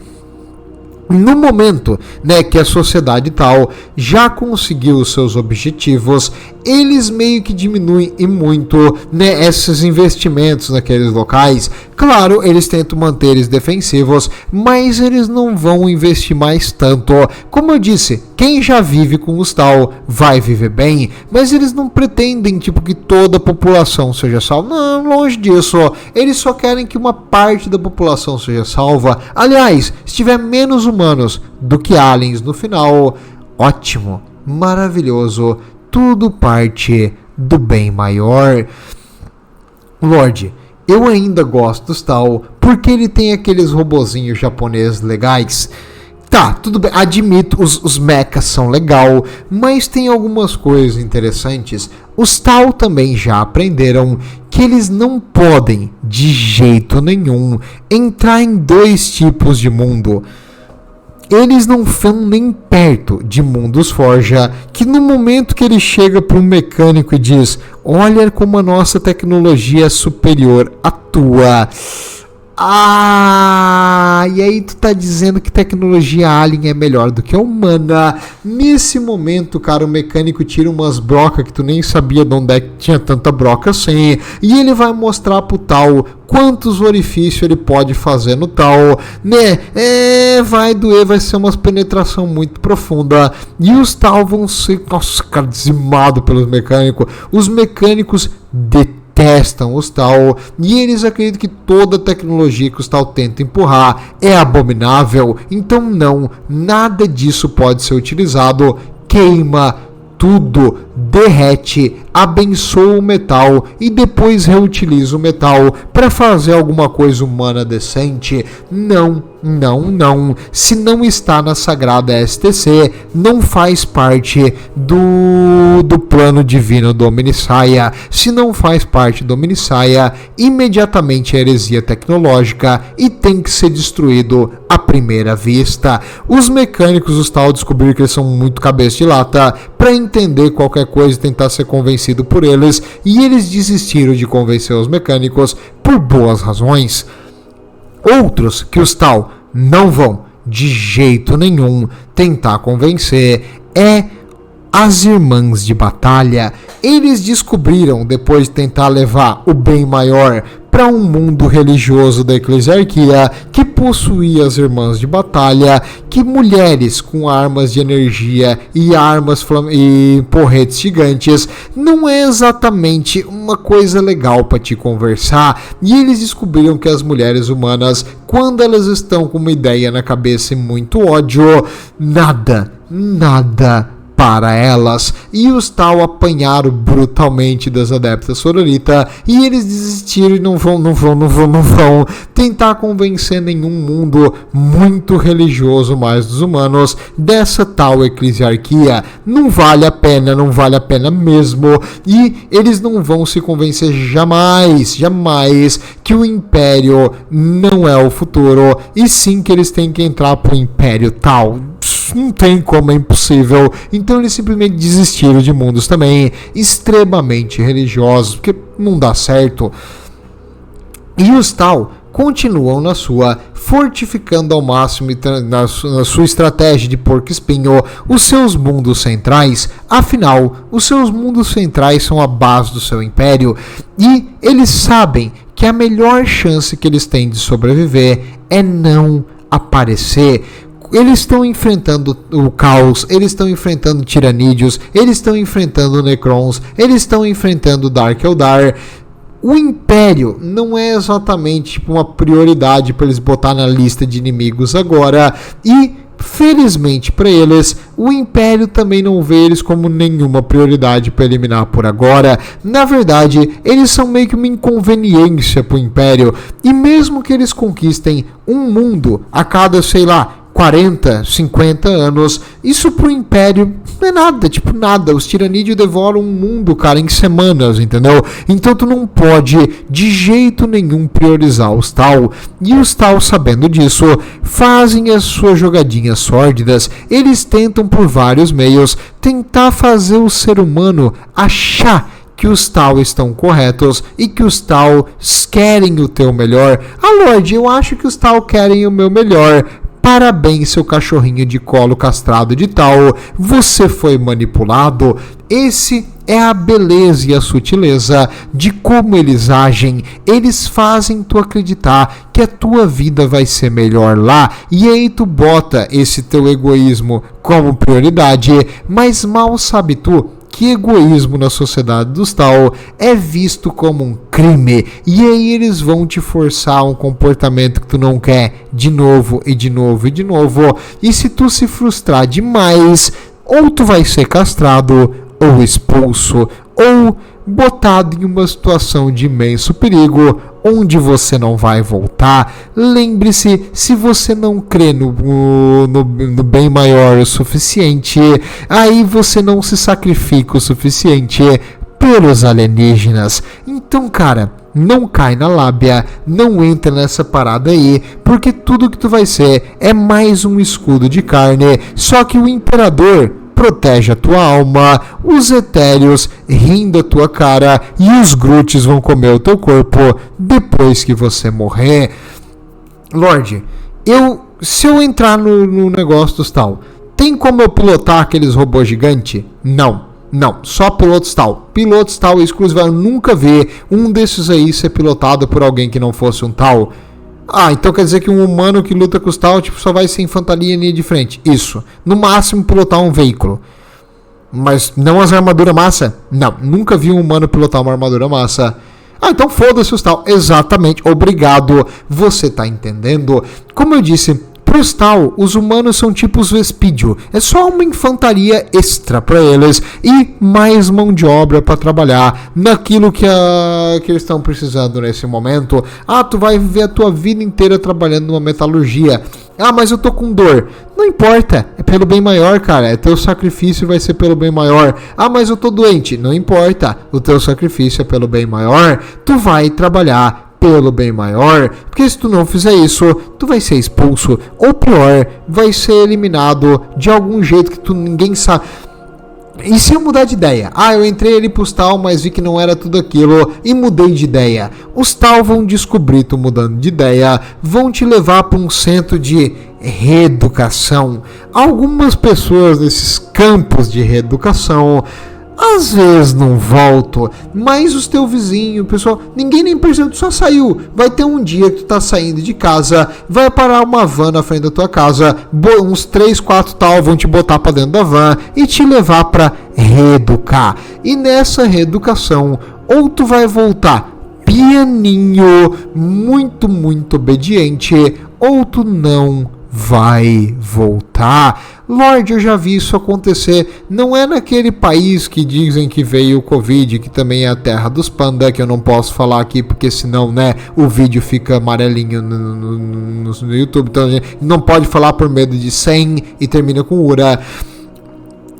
No momento, né, que a sociedade tal já conseguiu os seus objetivos, eles meio que diminuem e muito, né, esses investimentos naqueles locais. Claro, eles tentam manter eles defensivos, mas eles não vão investir mais tanto. Como eu disse, quem já vive com os tal vai viver bem, mas eles não pretendem tipo que toda a população seja salva. Não, longe disso. Eles só querem que uma parte da população seja salva. Aliás, se tiver menos humanos do que aliens no final, ótimo, maravilhoso, tudo parte do bem maior. Lorde, eu ainda gosto dos tal, porque ele tem aqueles robozinhos japoneses legais. Tá, tudo bem, admito, os mechas são legal, mas tem algumas coisas interessantes. Os Tau também já aprenderam que eles não podem, de jeito nenhum, entrar em 2 tipos de mundo. Eles não vão nem perto de Mundus Forja, que no momento que ele chega para um mecânico e diz: olha como a nossa tecnologia é superior à tua. E aí tu tá dizendo que tecnologia alien é melhor do que a humana. Nesse momento, cara, o mecânico tira umas brocas que tu nem sabia de onde é que tinha tanta broca assim, e ele vai mostrar pro tal quantos orifícios ele pode fazer no tal, né? Vai doer, vai ser uma penetração muito profunda, e os tal vão ser, nossa, cara, dizimado pelos mecânicos. Os mecânicos detestam os Tau, e eles acreditam que toda a tecnologia que os Tau tentam empurrar é abominável, então não, nada disso pode ser utilizado. Queima tudo, derrete, abençoa o metal e depois reutiliza o metal para fazer alguma coisa humana decente. Não. Se não está na sagrada STC, não faz parte do plano divino do Omniscience. Se não faz parte do Omniscience, imediatamente é heresia tecnológica e tem que ser destruído à primeira vista. Os mecânicos, os tal, descobriram que eles são muito cabeça de lata para entender qualquer coisa e tentar ser convencido por eles, e eles desistiram de convencer os mecânicos por boas razões. Outros que os tal não vão de jeito nenhum tentar convencer é as irmãs de batalha. Eles descobriram, depois de tentar levar o bem maior para um mundo religioso da eclesiarquia, que possuía as irmãs de batalha, que mulheres com armas de energia e armas e porretes gigantes não é exatamente uma coisa legal para te conversar. E eles descobriram que as mulheres humanas, quando elas estão com uma ideia na cabeça e muito ódio, nada para elas, e os tal apanharam brutalmente das adeptas Sororita, e eles desistiram e não vão tentar convencer nenhum mundo muito religioso mais dos humanos dessa tal eclesiarquia. Não vale a pena mesmo, e eles não vão se convencer jamais que o Império não é o futuro, e sim que eles têm que entrar pro Império tal. Não tem como, é impossível. Então eles simplesmente desistiram de mundos também extremamente religiosos, porque não dá certo. E os tal continuam na sua, fortificando ao máximo na sua estratégia de porco-espinho os seus mundos centrais. Afinal, os seus mundos centrais são a base do seu império, e eles sabem que a melhor chance que eles têm de sobreviver é não aparecer. Eles estão enfrentando o caos, eles estão enfrentando tiranídeos, eles estão enfrentando necrons, eles estão enfrentando Dark Eldar. O Império não é exatamente uma prioridade para eles botar na lista de inimigos agora, e felizmente para eles, o Império também não vê eles como nenhuma prioridade para eliminar por agora. Na verdade, eles são meio que uma inconveniência para o Império, e mesmo que eles conquistem um mundo a cada, 40, 50 anos, isso pro Império não é nada, nada. Os tiranídeos devoram um mundo, cara, em semanas, entendeu? Então tu não pode de jeito nenhum priorizar os tal, e os tal, sabendo disso, fazem as suas jogadinhas sórdidas. Eles tentam por vários meios tentar fazer o ser humano achar que os tal estão corretos e que os tal querem o teu melhor. Lorde, eu acho que os tal querem o meu melhor. Parabéns, seu cachorrinho de colo castrado de tal, você foi manipulado. Esse é a beleza e a sutileza de como eles agem. Eles fazem tu acreditar que a tua vida vai ser melhor lá, e aí tu bota esse teu egoísmo como prioridade, mas mal sabe tu que egoísmo na sociedade dos tal é visto como um crime, e aí eles vão te forçar a um comportamento que tu não quer de novo, e se tu se frustrar demais, ou tu vai ser castrado, ou expulso, ou botado em uma situação de imenso perigo, onde você não vai voltar. Lembre-se, se você não crê no bem maior o suficiente, aí você não se sacrifica o suficiente pelos alienígenas. Então, cara, não cai na lábia, não entra nessa parada aí, porque tudo que tu vai ser é mais um escudo de carne, só que o imperador protege a tua alma, os etéreos riem da tua cara e os Groots vão comer o teu corpo depois que você morrer. Lorde, se eu entrar no negócio dos tal, tem como eu pilotar aqueles robôs gigantes? Não, só pilotos tal. Pilotos tal exclusivos, eu nunca vi um desses aí ser pilotado por alguém que não fosse um tal. Ah, então quer dizer que um humano que luta com os tal, tipo, só vai ser infantaria em linha de frente. Isso. No máximo pilotar um veículo. Mas não as armaduras massa? Não, nunca vi um humano pilotar uma armadura massa. Ah, então foda-se os tal. Exatamente, obrigado. Você tá entendendo? Como eu disse, pros tal, os humanos são tipo os Vespídio. É só uma infantaria extra para eles e mais mão de obra para trabalhar naquilo que eles estão precisando nesse momento. Ah, tu vai viver a tua vida inteira trabalhando numa metalurgia. Ah, mas eu tô com dor. Não importa, é pelo bem maior, cara. É teu sacrifício vai ser pelo bem maior. Ah, mas eu tô doente. Não importa, o teu sacrifício é pelo bem maior. Tu vai trabalhar pelo bem maior, porque se tu não fizer isso, tu vai ser expulso, ou pior, vai ser eliminado de algum jeito que ninguém sabe. E se eu mudar de ideia? Ah, eu entrei ali pros tal, mas vi que não era tudo aquilo e mudei de ideia. Os tal vão descobrir tu mudando de ideia, vão te levar para um centro de reeducação. Algumas pessoas nesses campos de reeducação às vezes não volto, mas os teus vizinhos, pessoal, ninguém nem percebeu, tu só saiu. Vai ter um dia que tu tá saindo de casa, vai parar uma van na frente da tua casa, uns 3, 4 tal vão te botar pra dentro da van e te levar pra reeducar. E nessa reeducação, ou tu vai voltar pianinho, muito, muito obediente, ou tu não vai voltar. Lorde, eu já vi isso acontecer. Não é naquele país que dizem que veio o Covid, que também é a terra dos panda, que eu não posso falar aqui porque senão, né, o vídeo fica amarelinho no YouTube. Então a gente não pode falar por medo de 100 e termina com ura.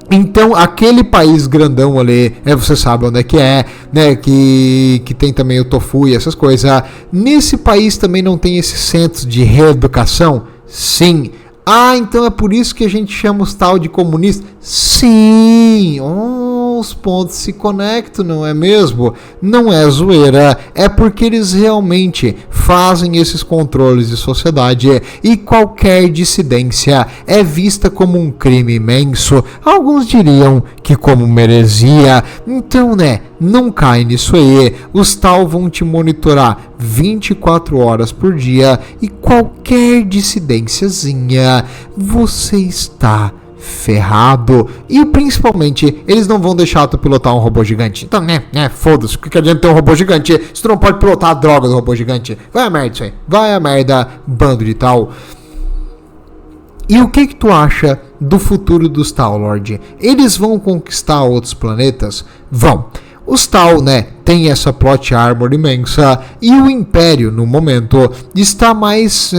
Então, aquele país grandão ali, você sabe onde é que é, né, que tem também o tofu e essas coisas. Nesse país também não tem esse centro de reeducação? Sim. Ah, então é por isso que a gente chama os tal de comunistas? Sim. Os pontos se conectam, não é mesmo? Não é zoeira, é porque eles realmente fazem esses controles de sociedade e qualquer dissidência é vista como um crime imenso. Alguns diriam que como uma heresia. Então, né, não cai nisso aí. Os tal vão te monitorar 24 horas por dia e qualquer dissidênciazinha você está ferrado. E principalmente, eles não vão deixar tu pilotar um robô gigante. Então, foda-se, o que adianta ter um robô gigante se tu não pode pilotar a droga do robô gigante? Vai a merda isso aí, vai a merda, bando de tal. E o que tu acha do futuro dos tal, Lorde? Eles vão conquistar outros planetas? Vão. Os tal, né, tem essa plot armor imensa e o Império, no momento, está mais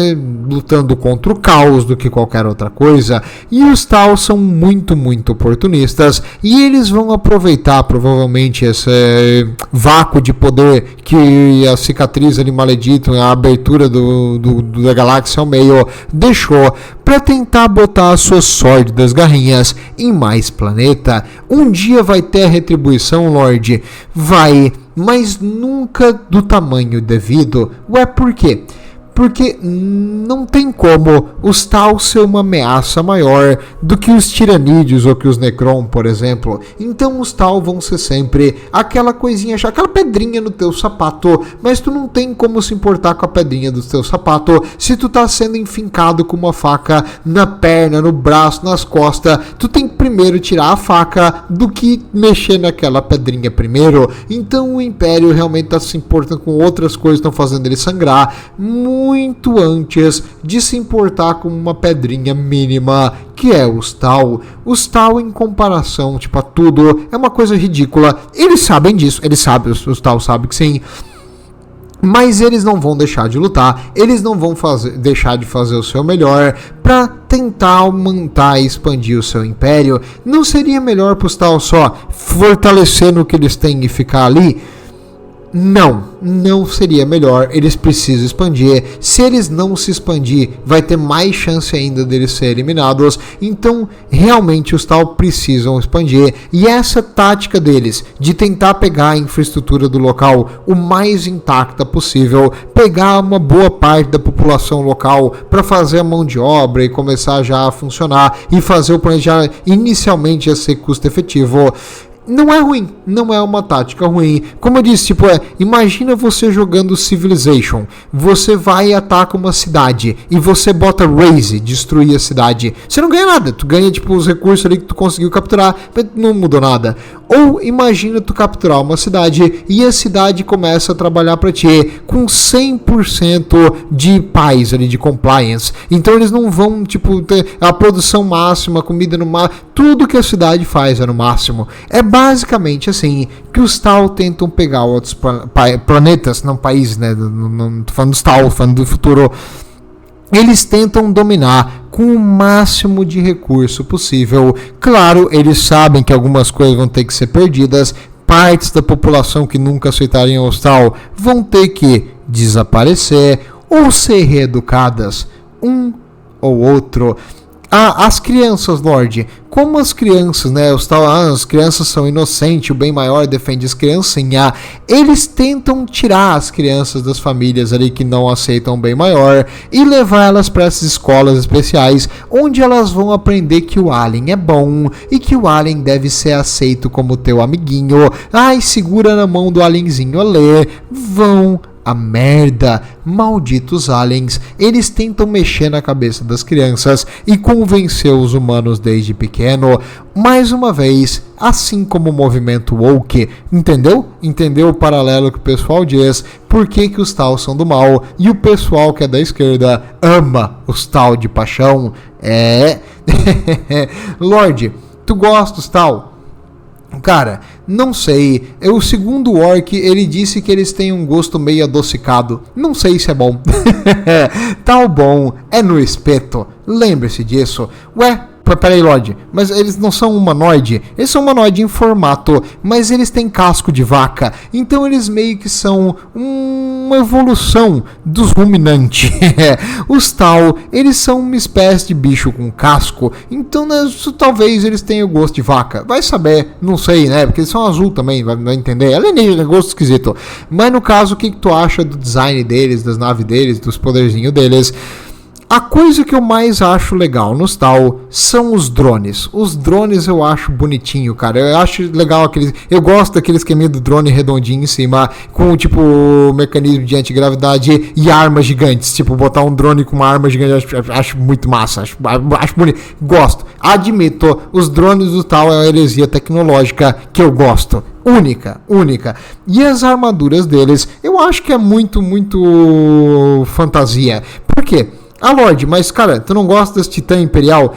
lutando contra o caos do que qualquer outra coisa. E os tal são muito, muito oportunistas e eles vão aproveitar provavelmente esse vácuo de poder que a cicatriz ali maledita, a abertura da galáxia ao meio deixou para tentar botar as suas sórdidas garrinhas em mais planeta. Um dia vai ter a retribuição, Lorde? Vai, mas nunca do tamanho devido. Ué, por quê? Porque não tem como os tal ser uma ameaça maior do que os tiranídeos ou que os Necron, por exemplo. Então os tal vão ser sempre aquela coisinha, aquela pedrinha no teu sapato, mas tu não tem como se importar com a pedrinha do teu sapato se tu tá sendo enfincado com uma faca na perna, no braço, nas costas. Tu tem que primeiro tirar a faca do que mexer naquela pedrinha primeiro. Então o Império realmente tá se importando com outras coisas que estão fazendo ele sangrar muito antes de se importar com uma pedrinha mínima que é os tal. Os tal em comparação, tipo, a tudo, é uma coisa ridícula. Eles sabem disso, eles sabem, os tal sabem que sim. Mas eles não vão deixar de lutar, eles não vão deixar de fazer o seu melhor para tentar aumentar e expandir o seu império. Não seria melhor para os Tal só fortalecer no que eles têm e ficar ali? Não seria melhor. Eles precisam expandir. Se eles não se expandir, vai ter mais chance ainda deles serem eliminados. Então, realmente, os Tal precisam expandir. E essa tática deles, de tentar pegar a infraestrutura do local o mais intacta possível, pegar uma boa parte da população local para fazer a mão de obra e começar já a funcionar e fazer o planejar inicialmente a ser custo efetivo, não é ruim, não é uma tática ruim. Como eu disse, imagina você jogando Civilization, você vai e ataca uma cidade e você bota Raze, destruir a cidade. Você não ganha nada, tu ganha os recursos ali que tu conseguiu capturar, mas não mudou nada. Ou imagina tu capturar uma cidade e a cidade começa a trabalhar para ti com 100% de paz ali, de compliance. Então eles não vão, ter a produção máxima, a comida no máximo, tudo que a cidade faz é no máximo. É basicamente assim que os Tal tentam pegar outros planetas, não países, né? Não tô falando dos Tal, falando do futuro. Eles tentam dominar com o máximo de recurso possível. Claro, eles sabem que algumas coisas vão ter que ser perdidas. Partes da população que nunca aceitariam os Tal vão ter que desaparecer ou ser reeducadas, um ou outro. As crianças, Lorde, como as crianças, né, as crianças são inocentes, o bem maior defende as criancinhas, eles tentam tirar as crianças das famílias ali que não aceitam o bem maior e levar elas para essas escolas especiais, onde elas vão aprender que o alien é bom e que o alien deve ser aceito como teu amiguinho. Ai, segura na mão do alienzinho a ler, vão a merda, malditos aliens. Eles tentam mexer na cabeça das crianças e convencer os humanos desde pequeno. Mais uma vez, assim como o movimento woke, entendeu? Entendeu o paralelo que o pessoal diz? Por que os Tal são do mal e o pessoal que é da esquerda ama os Tal de paixão? Lorde, tu gosta dos Tal? Cara, não sei. O segundo orc, ele disse que eles têm um gosto meio adocicado. Não sei se é bom. Tal bom é no espeto. Lembre-se disso. Ué, peraí, Lorde, mas eles não são humanoide? Eles são humanoide em formato, mas eles têm casco de vaca. Então eles meio que são uma evolução dos ruminantes. Os Tal, eles são uma espécie de bicho com casco. Então, né, talvez eles tenham gosto de vaca. Vai saber, não sei, né? Porque eles são azul também, vai entender. Alienígena, gosto esquisito. Mas no caso, o que tu acha do design deles, das naves deles, dos poderzinhos deles? A coisa que eu mais acho legal nos Tal são os drones. Os drones eu acho bonitinho, cara. Eu acho legal aqueles... Eu gosto daquele esqueminha do drone redondinho em cima, com mecanismo de antigravidade e armas gigantes. Botar um drone com uma arma gigante, acho muito massa. Acho bonito. Gosto. Admito, os drones do Tal é uma heresia tecnológica que eu gosto. Única. E as armaduras deles, eu acho que é muito fantasia. Por quê? Lorde, mas cara, tu não gosta das Titã Imperial?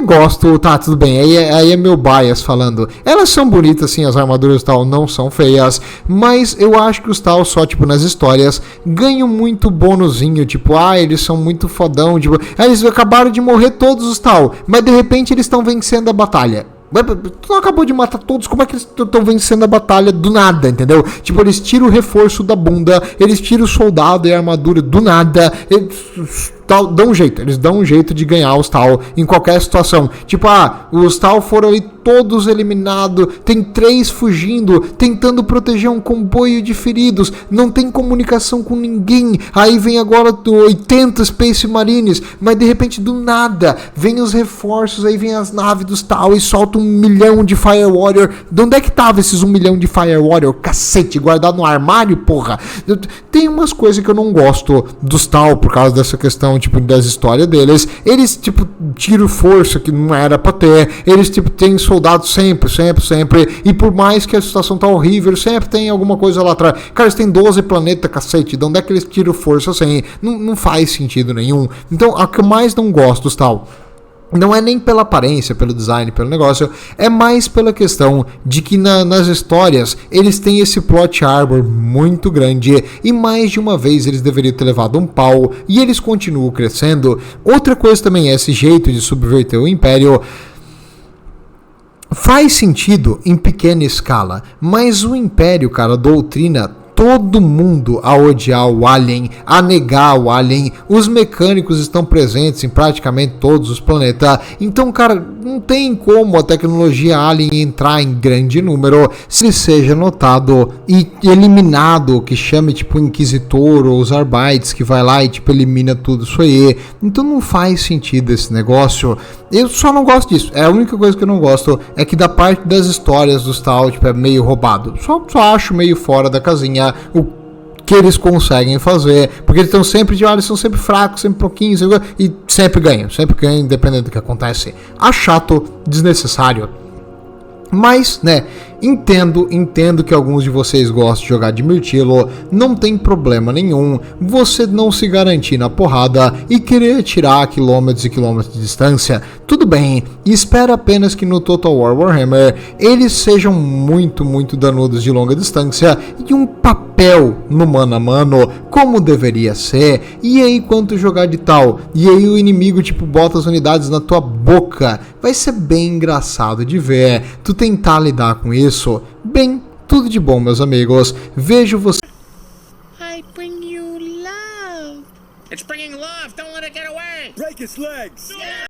Gosto, tá, tudo bem, aí é meu bias falando. Elas são bonitas, sim, as armaduras Tal não são feias, mas eu acho que os Tal só, nas histórias, ganham muito bônusinho, eles são muito fodão, eles acabaram de morrer todos os Tal, mas de repente eles estão vencendo a batalha. Tu não acabou de matar todos, como é que eles estão vencendo a batalha do nada, entendeu? Eles tiram o reforço da bunda, eles tiram o soldado e a armadura do nada, eles dão um jeito de ganhar os Tal em qualquer situação. Os Tal foram ali todos eliminados, tem 3 fugindo, tentando proteger um comboio de feridos, não tem comunicação com ninguém, aí vem agora 80 Space Marines, mas de repente do nada, vem os reforços, aí vem as naves dos Tal e solta 1 milhão de Fire Warrior. De onde é que tava esses 1 milhão de Fire Warrior? Cacete, guardado no armário, porra. Tem umas coisas que eu não gosto dos Tal por causa dessa questão, das histórias deles. Eles, tiram força que não era pra ter. Eles, têm soldados sempre. E por mais que a situação tá horrível, sempre tem alguma coisa lá atrás. Cara, eles têm 12 planetas, cacete. De onde é que eles tiram força assim? Não faz sentido nenhum. Então, a que eu mais não gosto dos Tal Não é nem pela aparência, pelo design, pelo negócio, é mais pela questão de que nas histórias eles têm esse plot arbor muito grande e mais de uma vez eles deveriam ter levado um pau e eles continuam crescendo. Outra coisa também é esse jeito de subverter o Império. Faz sentido em pequena escala, mas o Império, cara, doutrina todo mundo a odiar o Alien, a negar o Alien. Os mecânicos estão presentes em praticamente todos os planetas. Então, cara, não tem como a tecnologia Alien entrar em grande número se ele seja notado e eliminado, que chame tipo Inquisitor ou os Arbites, que vai lá e tipo elimina tudo isso aí. Então não faz sentido esse negócio. Eu só não gosto disso. É a única coisa que eu não gosto é que da parte das histórias dos tal, tipo, é meio roubado. Só acho meio fora da casinha o que eles conseguem fazer, porque eles estão sempre eles são sempre fracos, sempre pouquinhos, e sempre ganham, independente do que acontece. Acho chato, desnecessário. Mas, né, entendo que alguns de vocês gostam de jogar de mirtilo, não tem problema nenhum você não se garantir na porrada e querer atirar a quilômetros e quilômetros de distância. Tudo bem, espera apenas que no Total War Warhammer eles sejam muito danudos de longa distância e um papel no mano a mano, como deveria ser. E aí quando jogar de tal, e aí o inimigo tipo bota as unidades na tua boca, vai ser bem engraçado de ver. Tu tentar lidar com isso, bem, tudo de bom, meus amigos. Vejo você. I bring you love. It's bringing love. Don't let it get away. Break his legs!